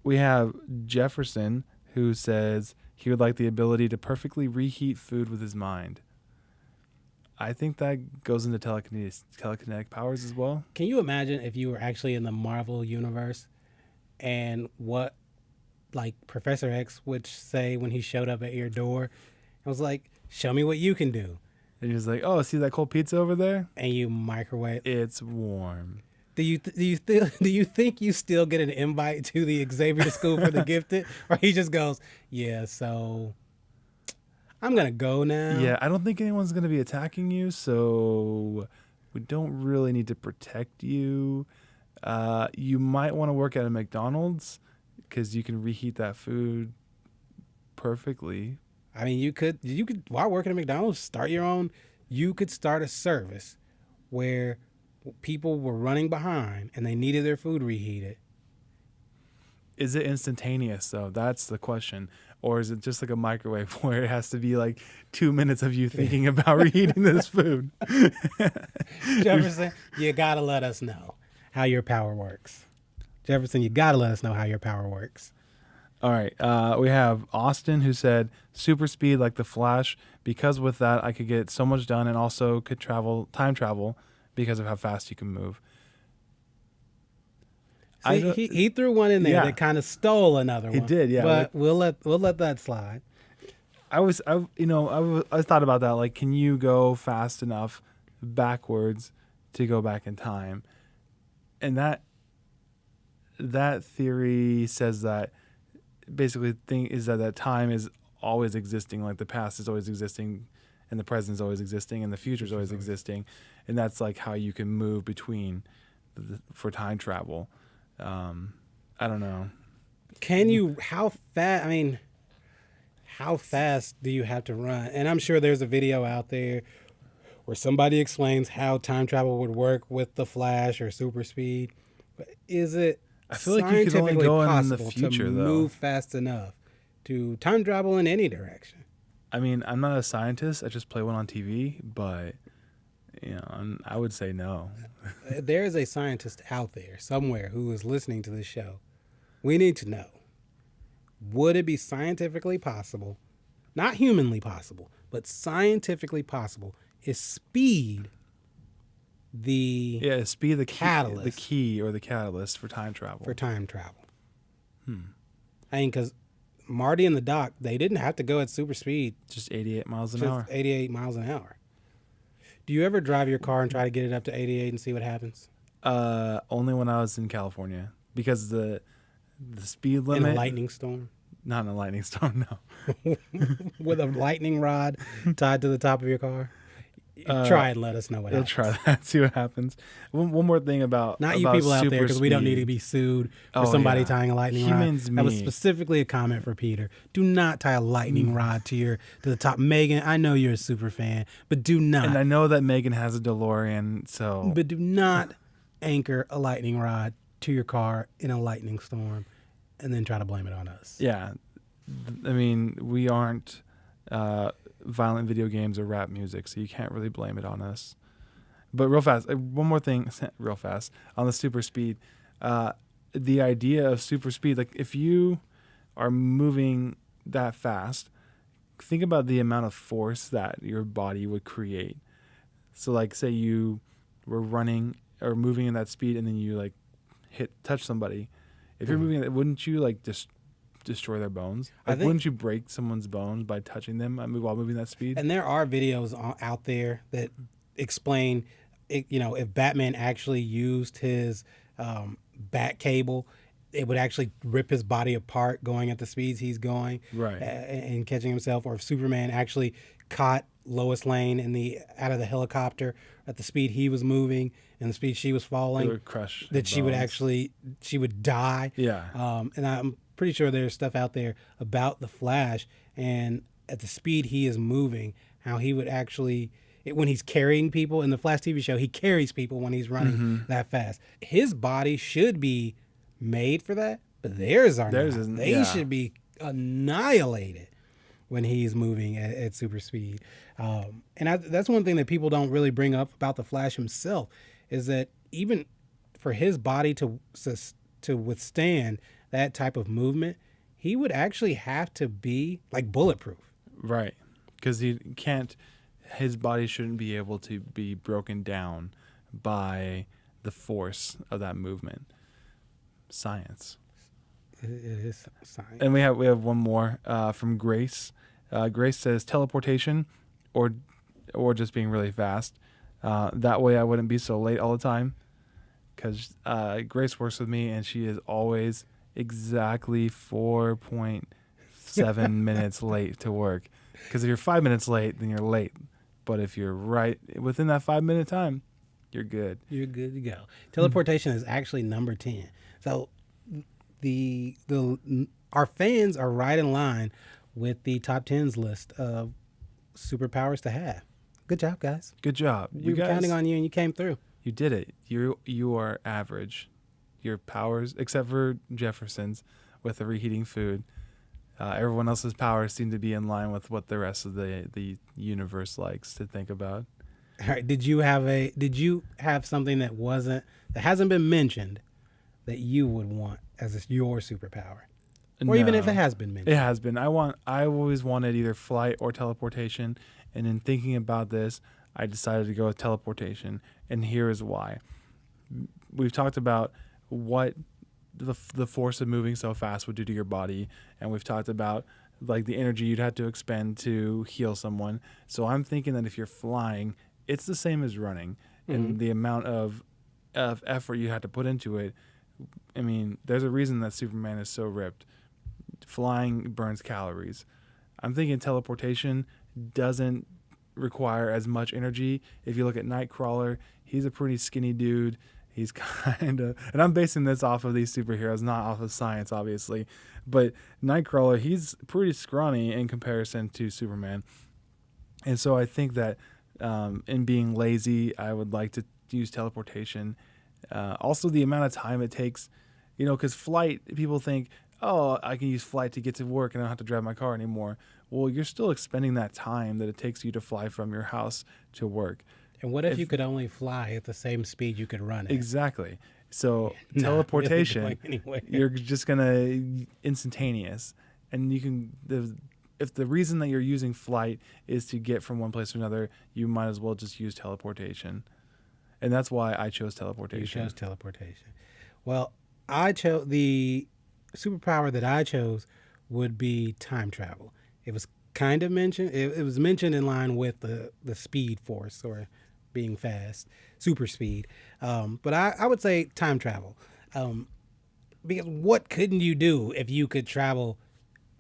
We have Jefferson, who says he would like the ability to perfectly reheat food with his mind. I think that goes into telekinetic powers as well. Can you imagine if you were actually in the Marvel universe and what like Professor X would say when he showed up at your door? It was like, show me what you can do. And he was like, oh, see that cold pizza over there? And you microwave. It's warm. Do you think you still get an invite to the Xavier School for the Gifted? Or he just goes, yeah, so I'm going to go now. Yeah, I don't think anyone's going to be attacking you, so we don't really need to protect you. You might want to work at a McDonald's because you can reheat that food perfectly. I mean, you could while working at McDonald's, start your own. You could start a service where people were running behind and they needed their food reheated. Is it instantaneous, though? That's the question. Or is it just like a microwave where it has to be like 2 minutes of you thinking about reheating this food? Jefferson, you got to let us know how your power works. Jefferson, you got to let us know how your power works. All right. We have Austin, who said super speed like the Flash, because with that I could get so much done and also could time travel because of how fast you can move. See, he threw one in there that kind of stole another one. He did, yeah. But we'll let that slide. I thought about that. Like, can you go fast enough backwards to go back in time? And that theory says that basically that time is always existing. Like the past is always existing, and the present is always existing, and the future is always existing, and that's like how you can move between for time travel. I don't know. Can you? How fast? I mean, how fast do you have to run? And I'm sure there's a video out there where somebody explains how time travel would work with the Flash or super speed. But is it? I feel like you could only go in the future, to though. Move fast enough to time travel in any direction. I mean, I'm not a scientist. I just play one on TV, but I would say no. There is a scientist out there somewhere who is listening to this show. We need to know. Would it be scientifically possible, not humanly possible, but scientifically possible, is speed the catalyst? The key or the catalyst for time travel. For time travel. I mean, because Marty and the Doc, they didn't have to go at super speed. Just 88 miles an hour. 88 miles an hour. Do you ever drive your car and try to get it up to 88 and see what happens? Only when I was in California, because the speed limit. In a lightning storm? Not in a lightning storm, no. With a lightning rod tied to the top of your car? Try and let us know what We'll happens. try that. See what happens. One more thing about Not you about people out there, super because we don't need speed. to be sued for Oh, somebody yeah. tying a lightning He rod. means That was me. specifically a comment for Peter. Do not tie a lightning rod to the top. Megan, I know you're a super fan, but do not. And I know that Megan has a DeLorean, so But do not anchor a lightning rod to your car in a lightning storm and then try to blame it on us. yeah. I mean, we aren't violent video games or rap music, so you can't really blame it on us. But real fast, one more thing, real fast, on the super speed. The idea of super speed, like if you are moving that fast, think about the amount of force that your body would create. So like say you were running or moving in that speed and then you like touch somebody. If you're moving, wouldn't you like just destroy their bones? Like, wouldn't you break someone's bones by touching them while moving that speed? And there are videos out there that explain, if Batman actually used his bat cable, it would actually rip his body apart going at the speeds he's going, Right. And catching himself. Or if Superman actually caught Lois Lane out of the helicopter at the speed he was moving and the speed she was falling, It would crush that she would die. Yeah. And I'm pretty sure there's stuff out there about the Flash and at the speed he is moving, how he would actually, when he's carrying people in the Flash TV show, he carries people when he's running that fast. His body should be made for that, but theirs are Theirs not. isn't, They yeah. should be annihilated when he's moving at super speed. That's one thing that people don't really bring up about the Flash himself, is that even for his body to withstand that type of movement, he would actually have to be like bulletproof. Right. Because he can't, his body shouldn't be able to be broken down by the force of that movement. Science. It is science. And we have one more from Grace. Grace says teleportation or just being really fast. That way I wouldn't be so late all the time. Because Grace works with me and she is always exactly 4.7 minutes late to work. Because if you're 5 minutes late, then you're late. But if you're right within that 5 minute time, you're good. You're good to go. Teleportation is actually number 10. So our fans are right in line with the top 10s list of superpowers to have. Good job, guys. Good job. We were counting on you and you came through. You did it. You are average. Your powers, except for Jefferson's with the reheating food, everyone else's powers seem to be in line with what the rest of the universe likes to think about. All right. Did you have something that hasn't been mentioned that you would want as your superpower? Or even if it has been mentioned. It has been. I always wanted either flight or teleportation, and in thinking about this, I decided to go with teleportation, and here is why. We've talked about what the force of moving so fast would do to your body, and we've talked about like the energy you'd have to expend to heal someone. So I'm thinking that if you're flying, it's the same as running, and the amount of effort you have to put into it. I mean, there's a reason that Superman is so ripped. Flying burns calories. I'm thinking teleportation doesn't require as much energy. If you look at Nightcrawler, he's a pretty skinny dude. He's kind of, and I'm basing this off of these superheroes, not off of science, obviously. But Nightcrawler, he's pretty scrawny in comparison to Superman. And so I think that in being lazy, I would like to use teleportation. Also, the amount of time it takes, because flight, people think, oh, I can use flight to get to work and I don't have to drive my car anymore. Well, you're still expending that time that it takes you to fly from your house to work. And what if you could only fly at the same speed you could run at? Exactly. So teleportation, teleportation, you're just going to instantaneous. And you can, if the reason that you're using flight is to get from one place to another, you might as well just use teleportation. And that's why I chose teleportation. You chose teleportation. Well, the superpower that I chose would be time travel. It was kind of mentioned. It was mentioned in line with the speed force or being fast, super speed. But I would say time travel. Because what couldn't you do if you could travel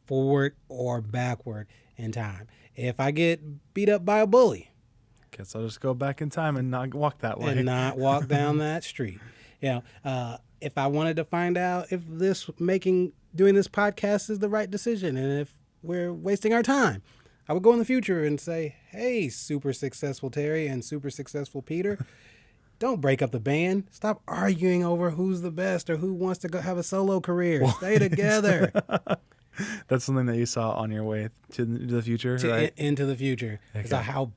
forward or backward in time? If I get beat up by a bully, Guess I'll just go back in time and not walk that way. And not walk down that street. If I wanted to find out if doing this podcast is the right decision and if we're wasting our time, I would go in the future and say, hey, super successful Terry and super successful Peter, don't break up the band. Stop arguing over who's the best or who wants to go have a solo career. Stay together. That's something that you saw on your way to the future, right? Into the future. Because how,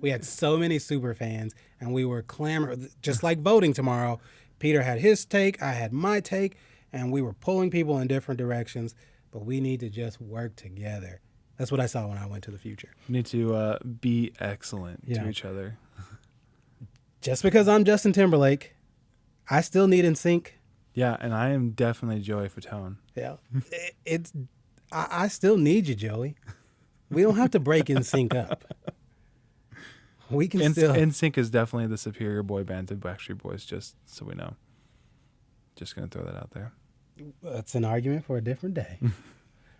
we had so many super fans and we were clamoring, just like voting tomorrow. Peter had his take, I had my take, and we were pulling people in different directions, but we need to just work together. That's what I saw when I went to the future. We need to be excellent to each other. Just because I'm Justin Timberlake, I still need NSYNC. Yeah, and I am definitely Joey Fatone. Yeah, I still need you, Joey. We don't have to break NSYNC up. We can still. NSYNC is definitely the superior boy band to Backstreet Boys, just so we know. Just going to throw that out there. That's an argument for a different day.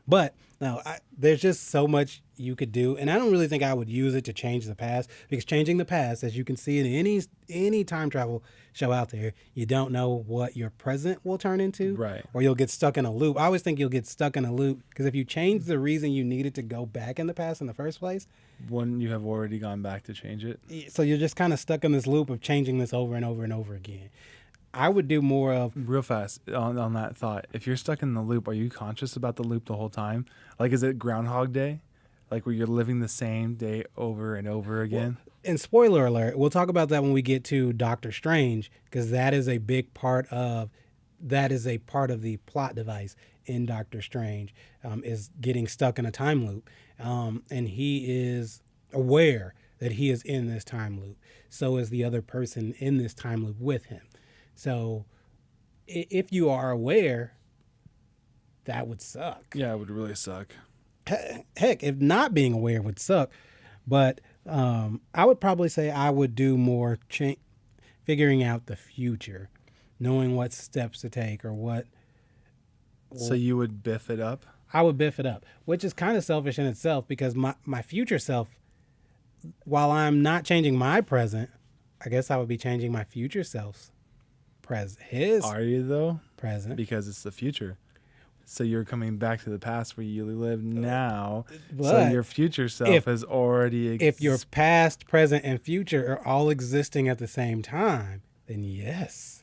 But no, there's just so much you could do, and I don't really think I would use it to change the past, because changing the past, as you can see in any time travel show out there, you don't know what your present will turn into, right? Or you'll get stuck in a loop. I always think you'll get stuck in a loop because if you change the reason you needed to go back in the past in the first place, wouldn't you have already gone back to change it? So you're just kind of stuck in this loop of changing this over and over and over again. I would do more of... Real fast on that thought. If you're stuck in the loop, are you conscious about the loop the whole time? Like, is it Groundhog Day? Like, where you're living the same day over and over again? Well, and spoiler alert, we'll talk about that when we get to Doctor Strange, because that is a big part of... That is a part of the plot device in Doctor Strange, is getting stuck in a time loop. And he is aware that he is in this time loop. So is the other person in this time loop with him. So if you are aware, that would suck. Yeah, it would really suck. Heck, if not being aware would suck. But I would probably say I would do more figuring out the future, knowing what steps to take or what. So you would biff it up? I would biff it up, which is kind of selfish in itself because my future self, while I'm not changing my present, I guess I would be changing my future self's present. Are you though? Present. Because it's the future. So you're coming back to the past where you live now. But so your future self has already if your past, present, and future are all existing at the same time, then yes.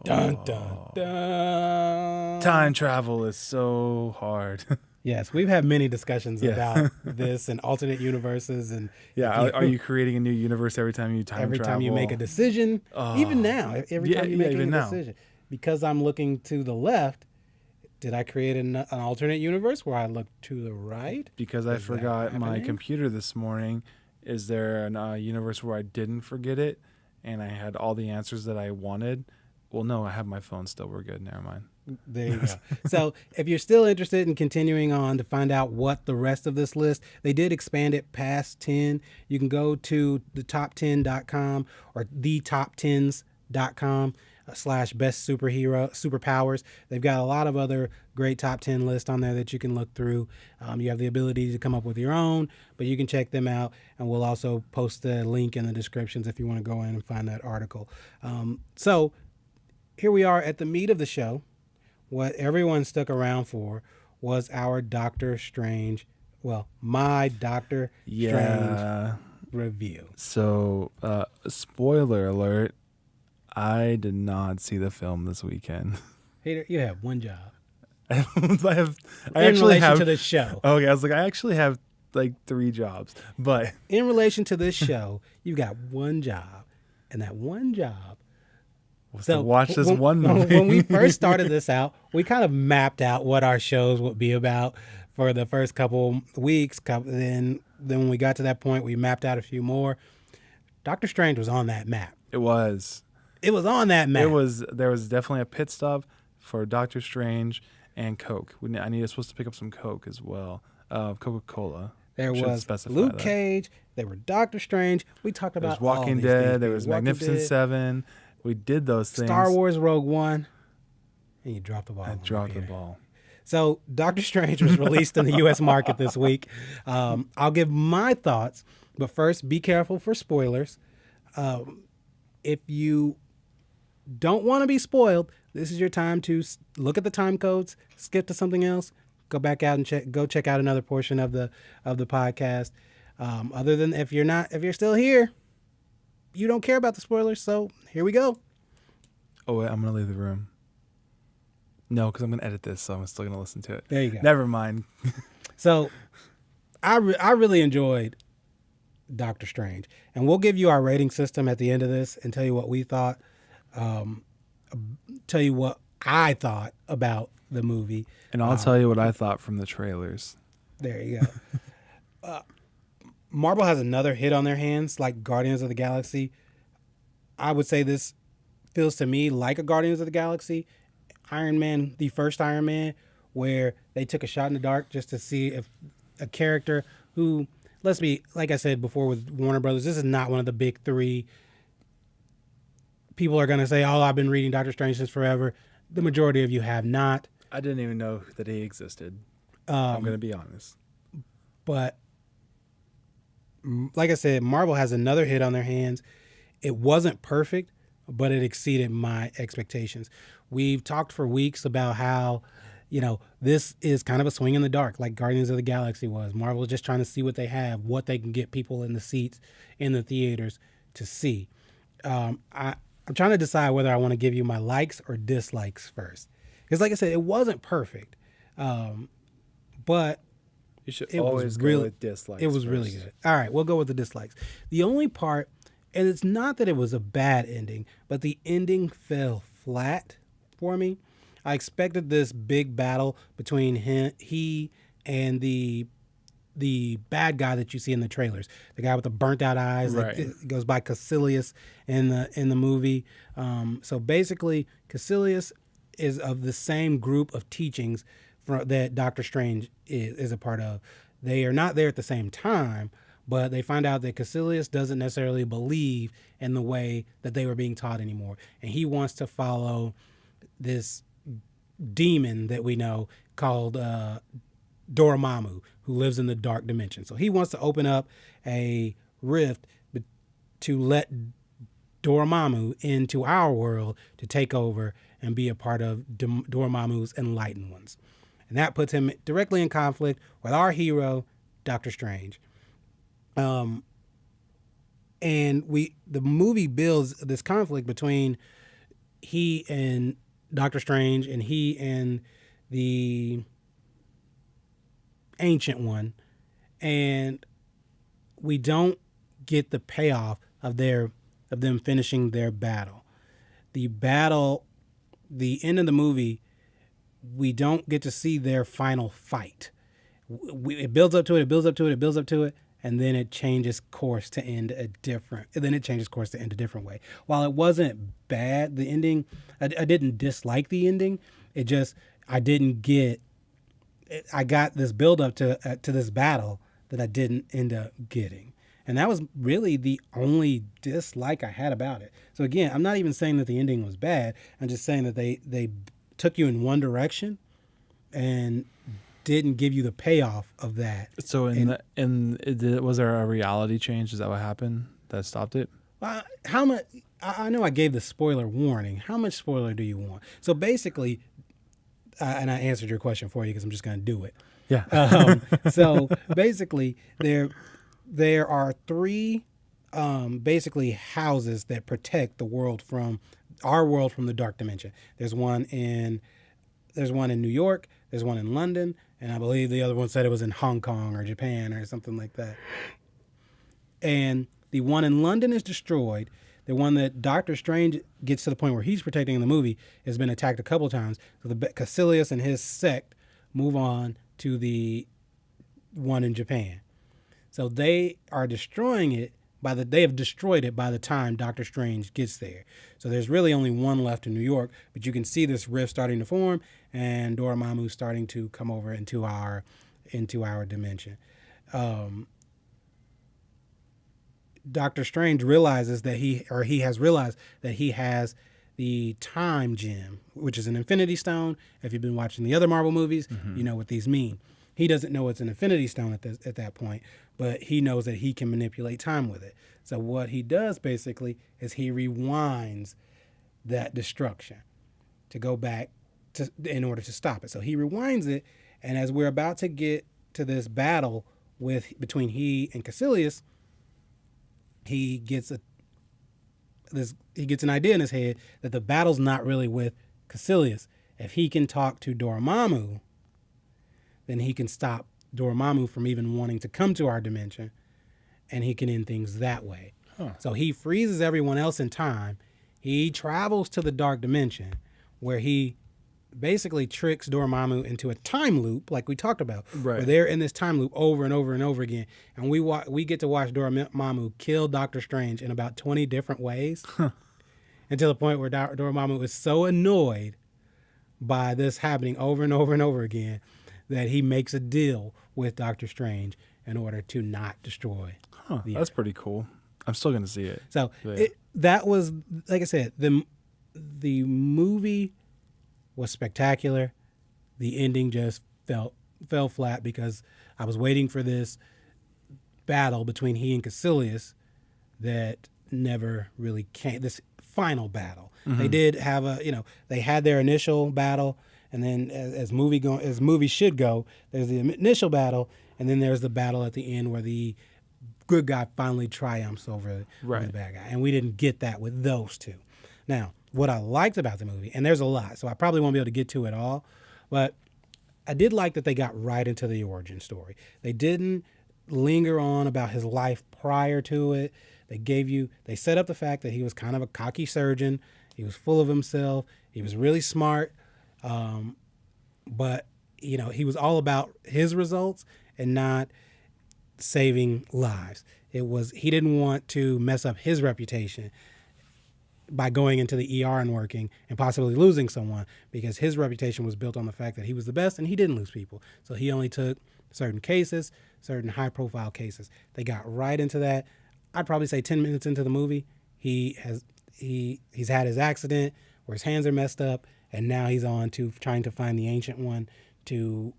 Dun, dun, dun. Time travel is so hard. Yes, we've had many discussions about this and alternate universes and are you creating a new universe every time you travel? Every time you make a decision, even now, every time you make a decision. Because I'm looking to the left, did I create an alternate universe where I look to the right? Because I forgot my computer this morning. Is there a universe where I didn't forget it and I had all the answers that I wanted? Well, no, I have my phone still. We're good. Never mind. There you go. So if you're still interested in continuing on to find out what the rest of this list, they did expand it past 10. You can go to thetop10.com or thetop10s.com /best superpowers. They've got a lot of other great top 10 lists on there that you can look through. You have the ability to come up with your own, but you can check them out. And we'll also post the link in the descriptions if you want to go in and find that article. So here we are at the meat of the show. What everyone stuck around for was our Doctor Strange, my Doctor Strange review. So, spoiler alert, I did not see the film this weekend. Peter, you have one job. I actually have to the show. Okay, I was like, I actually have like 3 jobs, but in relation to this show, you got one job, and that one job. So watch this one movie. When we first started this out, we kind of mapped out what our shows would be about for the first couple weeks. Then when we got to that point, we mapped out a few more. Doctor Strange was on that map. It was on that map. There was definitely a pit stop for Doctor Strange and Coke. I was supposed to pick up some Coke as well. Coca-Cola. There was Luke Cage. There were Doctor Strange. We talked about there was Walking Dead. There was Magnificent Seven. We did those things. Star Wars Rogue One. And you dropped the ball. I dropped the ball. So Doctor Strange was released in the U.S. market this week. I'll give my thoughts But first, be careful for spoilers. If you don't want to be spoiled, this is your time to look at the time codes, skip to something else, go back out and check out another portion of the podcast. Other than if you're still here, you don't care about the spoilers. So here we go. Oh wait, I'm gonna leave the room. No, because I'm gonna edit this, so I'm still gonna listen to it. There you go. Never mind. So I really enjoyed Doctor Strange, and we'll give you our rating system at the end of this and tell you what we thought. Tell you what I thought about the movie, And I'll tell you what I thought from the trailers. There you go. Marvel has another hit on their hands, like Guardians of the Galaxy. I would say this feels to me like a Guardians of the Galaxy. Iron Man, the first Iron Man, where they took a shot in the dark just to see if a character who, let's be, like I said before with Warner Brothers, this is not one of the big three. People are going to say, oh, I've been reading Doctor Strange since forever. The majority of you have not. I didn't even know that he existed. I'm going to be honest. But like I said, Marvel has another hit on their hands. It wasn't perfect, but it exceeded my expectations. We've talked for weeks about how, this is kind of a swing in the dark, like Guardians of the Galaxy was. Marvel is just trying to see what they have, what they can get people in the seats in the theaters to see. I'm trying to decide whether I want to give you my likes or dislikes first. Because like I said, it wasn't perfect. But you should always go with dislikes. It was really good. All right, we'll go with the dislikes. The only part, and it's not that it was a bad ending, but the ending fell flat for me. I expected this big battle between he and the bad guy that you see in the trailers, the guy with the burnt out eyes, right. That goes by Caecilius in the movie. So basically, Caecilius is of the same group of teachings that Doctor Strange is a part of. They are not there at the same time, but they find out that Caecilius doesn't necessarily believe in the way that they were being taught anymore, and he wants to follow this demon that we know called Dormammu, who lives in the dark dimension. So he wants to open up a rift to let Dormammu into our world to take over and be a part of Dormammu's enlightened ones. And that puts him directly in conflict with our hero, Doctor Strange. And the movie builds this conflict between he and Doctor Strange and he and the Ancient One, and we don't get the payoff of them finishing their battle. The end of the movie, we don't get to see their final fight. It builds up to it, and then it changes course to end a different way. While it wasn't bad, the ending, I didn't dislike the ending. It just, I got this build up to this battle that I didn't end up getting. And that was really the only dislike I had about it. So again, I'm not even saying that the ending was bad. I'm just saying that they took you in one direction and didn't give you the payoff of that. So was there a reality change? Is that what happened that stopped it? How much? I know I gave the spoiler warning. How much spoiler do you want? So basically, and I answered your question for you because I'm just going to do it. Yeah. So basically, there are three basically houses that protect the world from our world from the dark dimension. There's one in New York. There's one in London, and I believe the other one said it was in Hong Kong or Japan or something like that. And the one in London is destroyed. The one that Doctor Strange gets to the point where he's protecting in the movie has been attacked a couple times. So the Caecilius and his sect move on to the one in Japan. So they are destroying it they have destroyed it by the time Doctor Strange gets there. So there's really only one left in New York, but you can see this rift starting to form and Dormammu starting to come over into our dimension. Doctor Strange realizes that he has realized that he has the time gem, which is an infinity stone. If you've been watching the other Marvel movies, you know what these mean. He doesn't know it's an Infinity Stone at that point, but he knows that he can manipulate time with it. So what he does basically is he rewinds that destruction to go back in order to stop it. So he rewinds it, and as we're about to get to this battle between he and Caecilius, he gets an idea in his head that the battle's not really with Caecilius. If he can talk to Dormammu, then he can stop Dormammu from even wanting to come to our dimension, and he can end things that way. So he freezes everyone else in time. He travels to the dark dimension where he basically tricks Dormammu into a time loop, like we talked about. Right. Where they're in this time loop over and over and over again, and we get to watch Dormammu kill Doctor Strange in about 20 different ways, until the point where Dormammu is so annoyed by this happening over and over and over again that he makes a deal with Doctor Strange in order to not destroy. That's pretty cool. I'm still gonna see it. So that was, like I said, the movie was spectacular. The ending just fell flat because I was waiting for this battle between he and Caecilius that never really came. This final battle. They did have they had their initial battle, and then as movies should go, there's the initial battle, and then there's the battle at the end where the good guy finally triumphs over the bad guy. And we didn't get that with those two. Now, what I liked about the movie, and there's a lot, so I probably won't be able to get to it all, but I did like that they got right into the origin story. They didn't linger on about his life prior to it. They set up the fact that he was kind of a cocky surgeon. He was full of himself. He was really smart. But, he was all about his results and not saving lives. He didn't want to mess up his reputation by going into the ER and working and possibly losing someone, because his reputation was built on the fact that he was the best and he didn't lose people. So he only took certain cases, certain high profile cases. They got right into that. I'd probably say 10 minutes into the movie, he's had his accident where his hands are messed up, and now he's on to trying to find the Ancient One to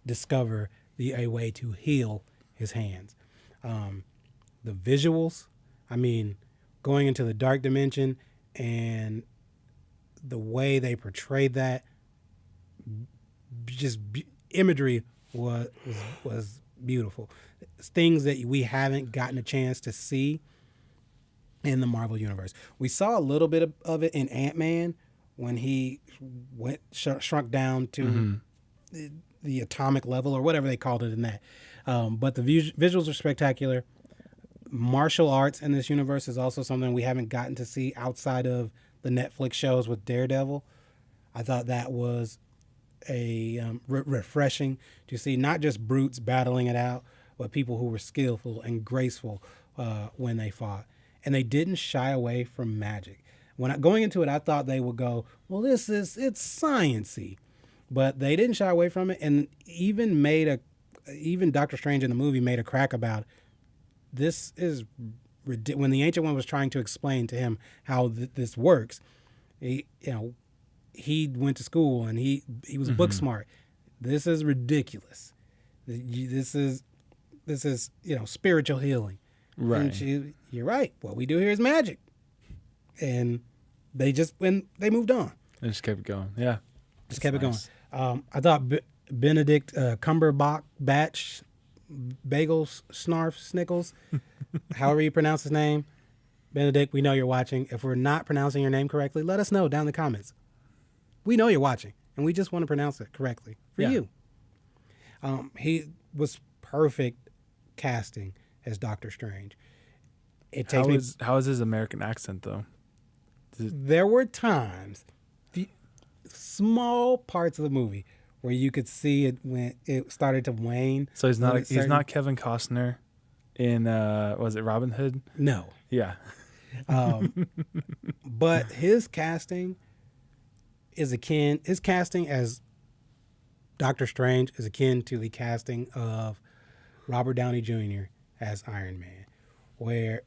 discover a way to heal his hands. The visuals, going into the dark dimension and the way they portrayed that, imagery was beautiful. Things that we haven't gotten a chance to see in the Marvel Universe. We saw a little bit of it in Ant-Man when he shrunk down to the atomic level or whatever they called it in that. But the visuals are spectacular. Martial arts in this universe is also something we haven't gotten to see outside of the Netflix shows with Daredevil. I thought that was refreshing to see not just brutes battling it out, but people who were skillful and graceful when they fought. And they didn't shy away from magic. Going into it, I thought they would go, well, it's science-y. But they didn't shy away from it, and even Doctor Strange in the movie made a crack about this is when the Ancient One was trying to explain to him how this works. He went to school and he was book smart. This is ridiculous. This is spiritual healing. Right. And you're right. What we do here is magic. And they moved on. They just kept it going. Yeah. Just kept it going. I thought Benedict Cumberbatch, Bagels, Snarf, Snickles, however you pronounce his name. Benedict, we know you're watching. If we're not pronouncing your name correctly, let us know down in the comments. We know you're watching, and we just want to pronounce it correctly for you. He was perfect casting as Doctor Strange. How is his American accent, though? There were times, the small parts of the movie where you could see it when it started to wane. So he's not Kevin Costner in was it Robin Hood? No. Yeah. But his casting as Doctor Strange is akin to the casting of Robert Downey Jr. as Iron Man, where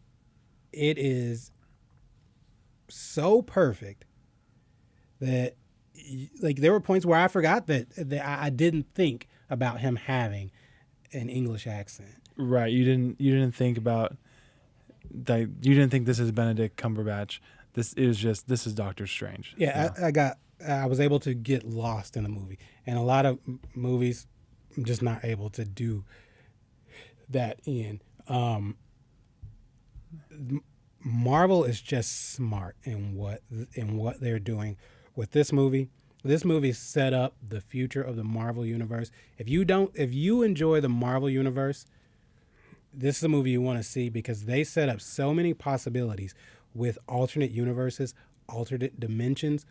it is so perfect that there were points where I forgot that I didn't think about him having an English accent. Right. You didn't think about that. You didn't think this is Benedict Cumberbatch. This is Doctor Strange. Yeah, I was able to get lost in the movie, and a lot of movies I'm just not able to do that in. Marvel is just smart in what they're doing with this movie. This movie set up the future of the Marvel universe. If you enjoy the Marvel universe, this is a movie you want to see because they set up so many possibilities with alternate universes, alternate dimensions,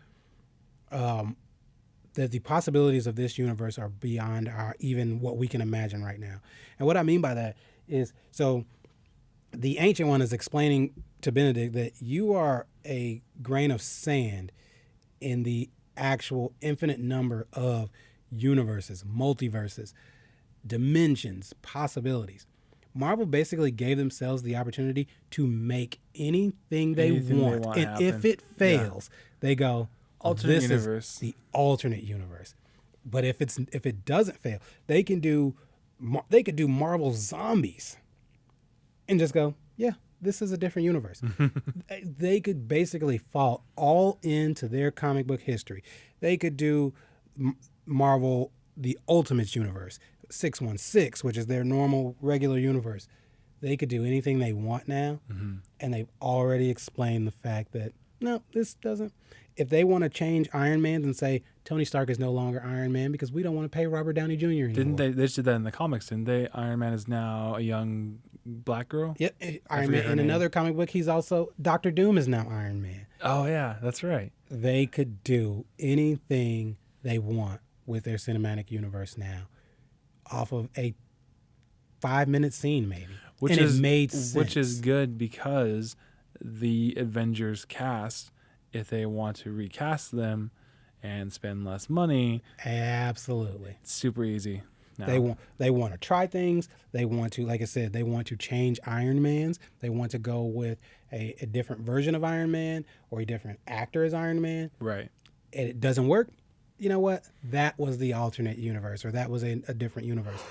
that the possibilities of this universe are beyond even what we can imagine right now. And what I mean by that is, so the Ancient One is explaining to Benedict that you are a grain of sand in the actual infinite number of universes, multiverses, dimensions, possibilities. Marvel basically gave themselves the opportunity to make anything they want. And happen. if it fails, they go, alternate this universe. is the alternate universe. But if it doesn't fail, they could do Marvel Zombies and just go, yeah, this is a different universe. They could basically fall all into their comic book history. They could do Marvel, the Ultimate Universe, 616, which is their normal, regular universe. They could do anything they want now, and they've already explained the fact that, no, this doesn't. If they want to change Iron Man and say Tony Stark is no longer Iron Man because we don't want to pay Robert Downey Jr. anymore. Didn't they just did that in the comics, didn't they? Iron Man is now a young black girl? Yep, Iron Man. In another comic book, he's also, Dr. Doom is now Iron Man. Oh, yeah, that's right. They could do anything they want with their cinematic universe now off of a 5-minute scene, maybe. It made sense. Which is good because the Avengers cast, if they want to recast them and spend less money, absolutely, it's super easy. No. They want to try things. They want to, like I said, they want to change Iron Mans. They want to go with a different version of Iron Man or a different actor as Iron Man. Right. And it doesn't work. You know what? That was the alternate universe, or that was a different universe.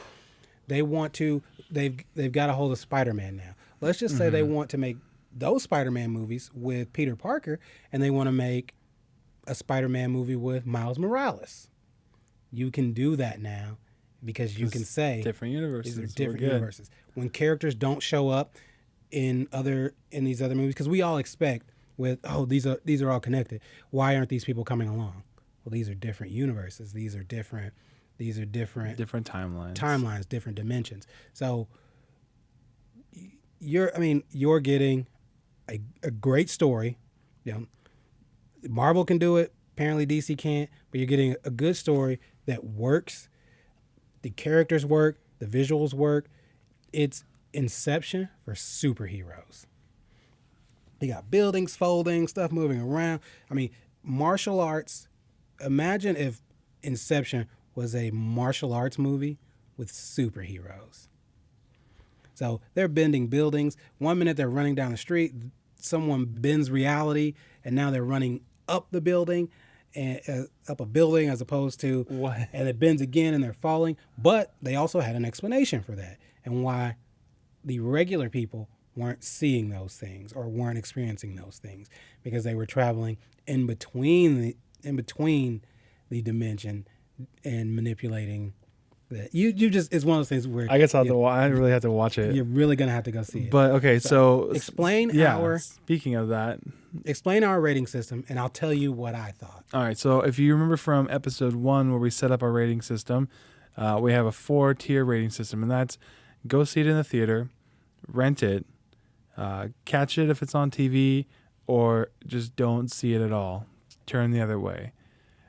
They want to. They've got a hold of Spider-Man now. Let's just say they want to make those Spider-Man movies with Peter Parker, and they want to make a Spider-Man movie with Miles Morales. You can do that now because you can say different universes. These are different universes. When characters don't show up in these other movies, because we all expect these are all connected. Why aren't these people coming along? Well, these are different universes. These are different timelines. Timelines, different dimensions. So you're getting a great story. You know, Marvel can do it. Apparently DC can't, but you're getting a good story that works. The characters work. The visuals work. It's Inception for superheroes. You got buildings folding, stuff moving around. I mean, martial arts. Imagine if Inception was a martial arts movie with superheroes. So they're bending buildings. 1 minute they're running down the street. Someone bends reality, and now they're running up the building, and up a building as opposed to what? And it bends again, and they're falling. But they also had an explanation for that and why the regular people weren't seeing those things or weren't experiencing those things, because they were traveling in between the dimension and manipulating that. You just, it's one of those things where I guess I really have to watch it. You're really gonna have to go see it. But okay, so explain speaking of that, explain our rating system, and I'll tell you what I thought. All right, so if you remember from episode 1 where we set up our rating system, we have a 4-tier rating system, and that's go see it in the theater, rent it, catch it if it's on TV, or just don't see it at all. Turn the other way.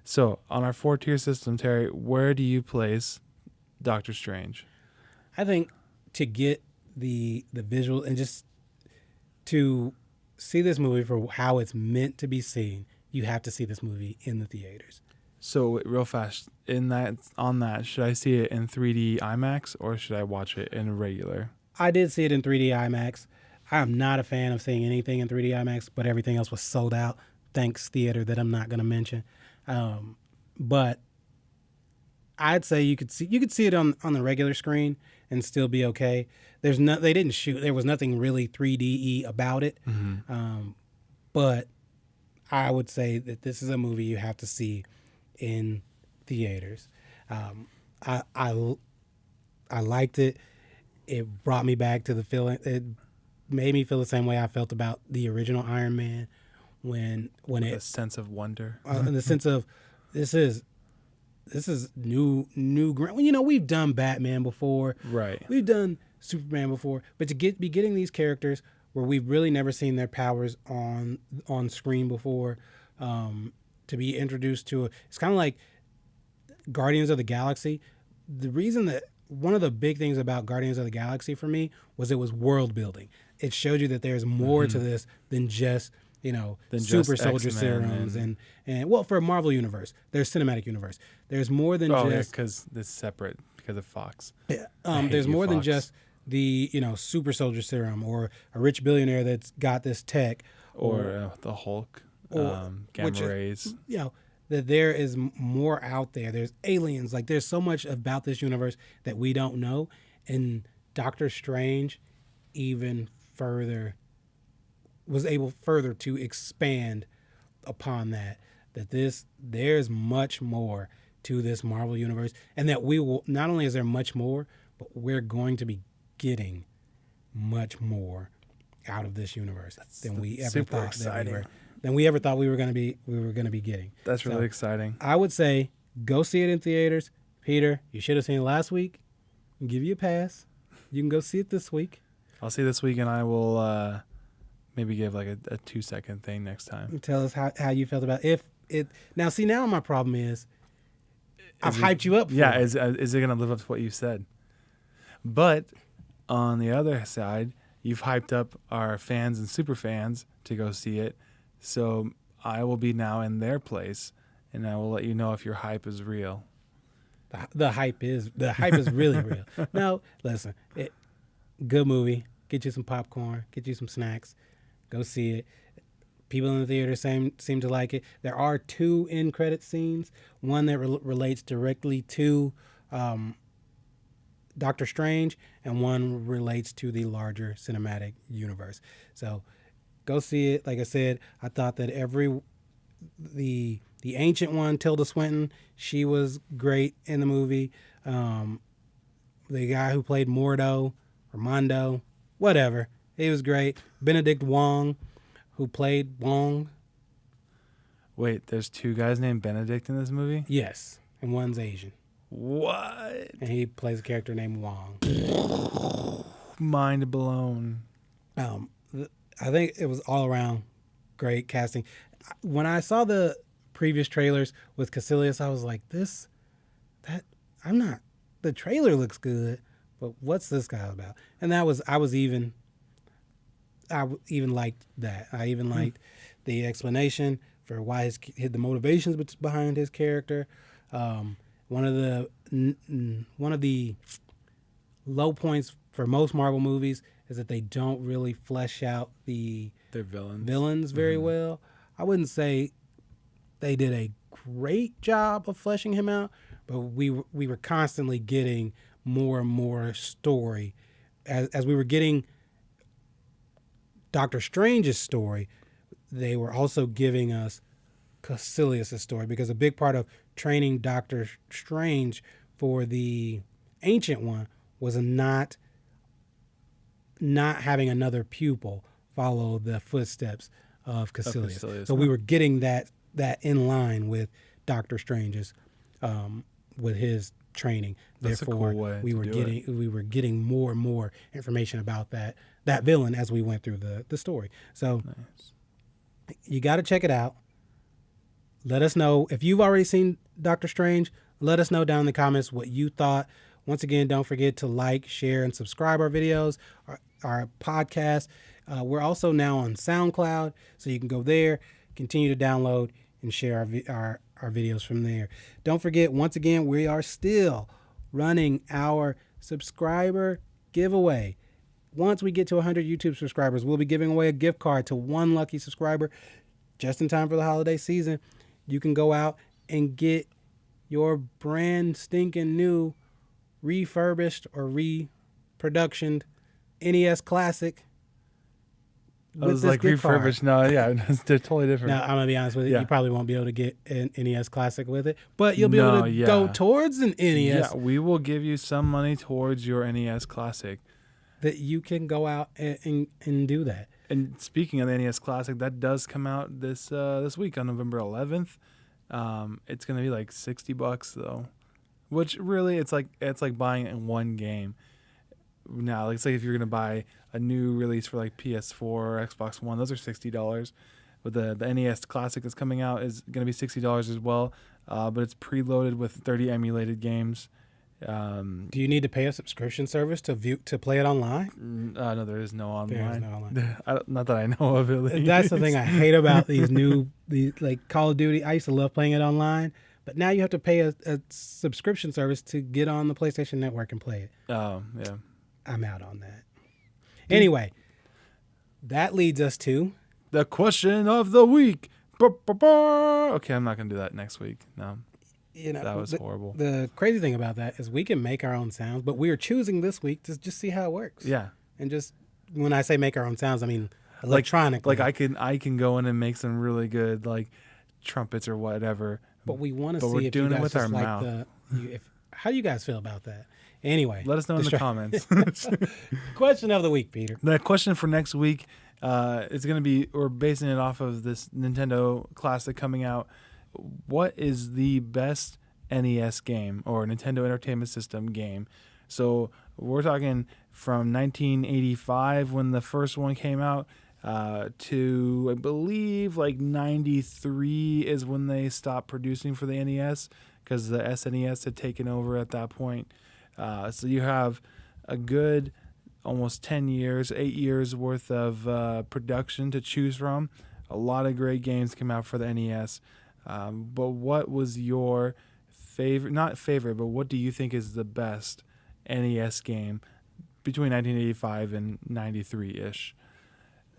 So on our 4-tier system, Terry, where do you place Doctor Strange? I think to get the visual and just to see this movie for how it's meant to be seen, you have to see this movie in the theaters. So real fast, on that, should I see it in 3D IMAX or should I watch it in regular? I did see it in 3D IMAX. I am not a fan of seeing anything in 3D IMAX, but everything else was sold out. Thanks, theater that I'm not going to mention. But I'd say you could see it on the regular screen and still be okay. They didn't shoot. There was nothing really 3D about it. But I would say that this is a movie you have to see in theaters. I liked it. It brought me back to the feeling. It made me feel the same way I felt about the original Iron Man when a sense of wonder, in the sense of this is new ground. You know, we've done Batman before, right? We've done Superman before, but to be getting these characters where we've really never seen their powers on screen before, to be introduced to it's kind of like Guardians of the Galaxy. The reason that one of the big things about Guardians of the Galaxy for me was it was world building. It showed you that there's more to this than just, you know, super soldier serums and well, for Marvel Universe, there's cinematic universe. There's more than just because it's separate because of Fox. Yeah, there's more than just the, you know, super soldier serum or a rich billionaire that's got this tech or the Hulk, gamma rays. You know, that there is more out there. There's aliens. Like, there's so much about this universe that we don't know. And Doctor Strange even was able further to expand upon that there's much more to this Marvel universe, and that we will, not only is there much more, but we're going to be getting much more out of this universe than we ever thought we were going to be getting. That's really exciting. I would say go see it in theaters. Peter, you should have seen it last week. I'll give you a pass. You can go see it this week. I'll see it this week, and I will maybe give like a 2-second thing next time. Tell us how you felt about it. Now my problem is I've hyped you up for it. Is it going to live up to what you said? But on the other side, you've hyped up our fans and super fans to go see it. So I will be now in their place, and I will let you know if your hype is real. The hype is really real. No, listen, good movie. Get you some popcorn. Get you some snacks. Go see it. People in the theater seem to like it. There are 2 end credit scenes. One that relates directly to Doctor Strange, and one relates to the larger cinematic universe. So go see it. Like I said, I thought that the ancient one, Tilda Swinton, she was great in the movie. The guy who played Mordo or Mondo, whatever, he was great. Benedict Wong, who played Wong. Wait, there's 2 guys named Benedict in this movie? Yes, and one's Asian. What? And he plays a character named Wong. Mind blown. I think it was all around great casting. When I saw the previous trailers with Caecilius, I was like, the trailer looks good, but what's this guy about? And I even liked that. I even liked the explanation for why the motivations behind his character. One of the low points for most Marvel movies is that they don't really flesh out their villains very well. I wouldn't say they did a great job of fleshing him out, but we were constantly getting more and more story as we were getting Doctor Strange's story. They were also giving us Caecilius' story, because a big part of training Doctor Strange for the Ancient One was not having another pupil follow the footsteps of Caecilius. So we were getting that in line with Doctor Strange's with his training. That's Therefore, a cool way we were getting more and more information about that villain as we went through the story. So you got to check it out. Let us know if you've already seen Doctor Strange. Let us know down in the comments what you thought. Once again, don't forget to like, share, and subscribe our videos, our podcast. We're also now on SoundCloud, so you can go there, continue to download, and share our videos from there. Don't forget, once again, we are still running our subscriber giveaway. Once we get to 100 YouTube subscribers, we'll be giving away a gift card to one lucky subscriber just in time for the holiday season. You can go out and get your brand stinking new refurbished or reproductioned NES Classic. I was like refurbished. No, yeah, they're totally different. Now, I'm going to be honest with you. Yeah. You probably won't be able to get an NES Classic with it, but you'll be able to go towards an NES. Yeah, we will give you some money towards your NES Classic. That you can go out and do that. And speaking of the NES Classic, that does come out this week on November 11th. It's going to be like $60 though, which really it's like buying one game. Now, like say if you're going to buy a new release for like PS4 or Xbox One, those are $60. But the NES Classic that's coming out is going to be $60 as well. But it's preloaded with 30 emulated games. Do you need to pay a subscription service to play it online? No, there is no online. There is no online. Not that I know of, at least. That's the thing I hate about these like Call of Duty. I used to love playing it online, but now you have to pay a subscription service to get on the PlayStation Network and play it. Oh, yeah. I'm out on that. Anyway, that leads us to the question of the week. Okay, I'm not going to do that next week. No. That was horrible. The crazy thing about that is we can make our own sounds, but we are choosing this week to just see how it works. Yeah. And just when I say make our own sounds, I mean electronically. Like I can go in and make some really good like trumpets or whatever. But we want to see if you guys with our mouth. How do you guys feel about that? Anyway, let us know in the comments. Question of the week, Peter. The question for next week is going to be, we're basing it off of this Nintendo Classic coming out. What is the best NES game or Nintendo Entertainment System game? So we're talking from 1985 when the first one came out to, I believe, like 93 is when they stopped producing for the NES because the SNES had taken over at that point. So you have a good almost 10 years, 8 years worth of production to choose from. A lot of great games came out for the NES. But what was your favorite, not favorite, but what do you think is the best NES game between 1985 and 93-ish?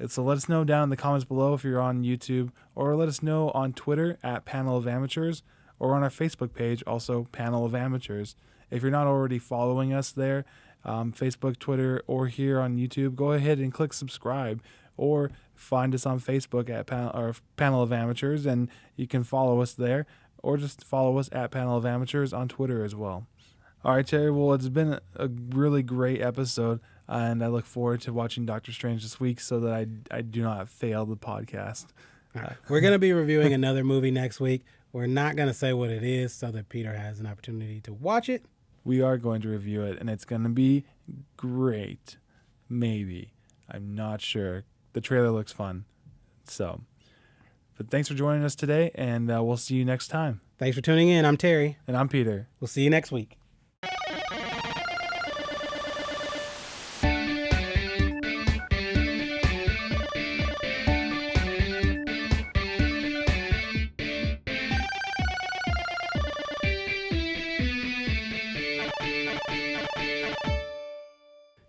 So let us know down in the comments below if you're on YouTube, or let us know on Twitter at Panel of Amateurs, or on our Facebook page, also Panel of Amateurs. If you're not already following us there, Facebook, Twitter, or here on YouTube, go ahead and click subscribe, or find us on Facebook at Panel of Amateurs, and you can follow us there, or just follow us at Panel of Amateurs on Twitter as well. All right, Terry, well, it's been a really great episode, and I look forward to watching Doctor Strange this week so that I do not fail the podcast. We're going to be reviewing another movie next week. We're not going to say what it is so that Peter has an opportunity to watch it. We are going to review it, and it's going to be great. Maybe. I'm not sure. The trailer looks fun. But thanks for joining us today, and we'll see you next time. Thanks for tuning in. I'm Terry. And I'm Peter. We'll see you next week.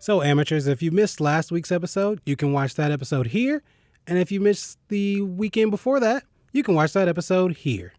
So, amateurs, if you missed last week's episode, you can watch that episode here. And if you missed the weekend before that, you can watch that episode here.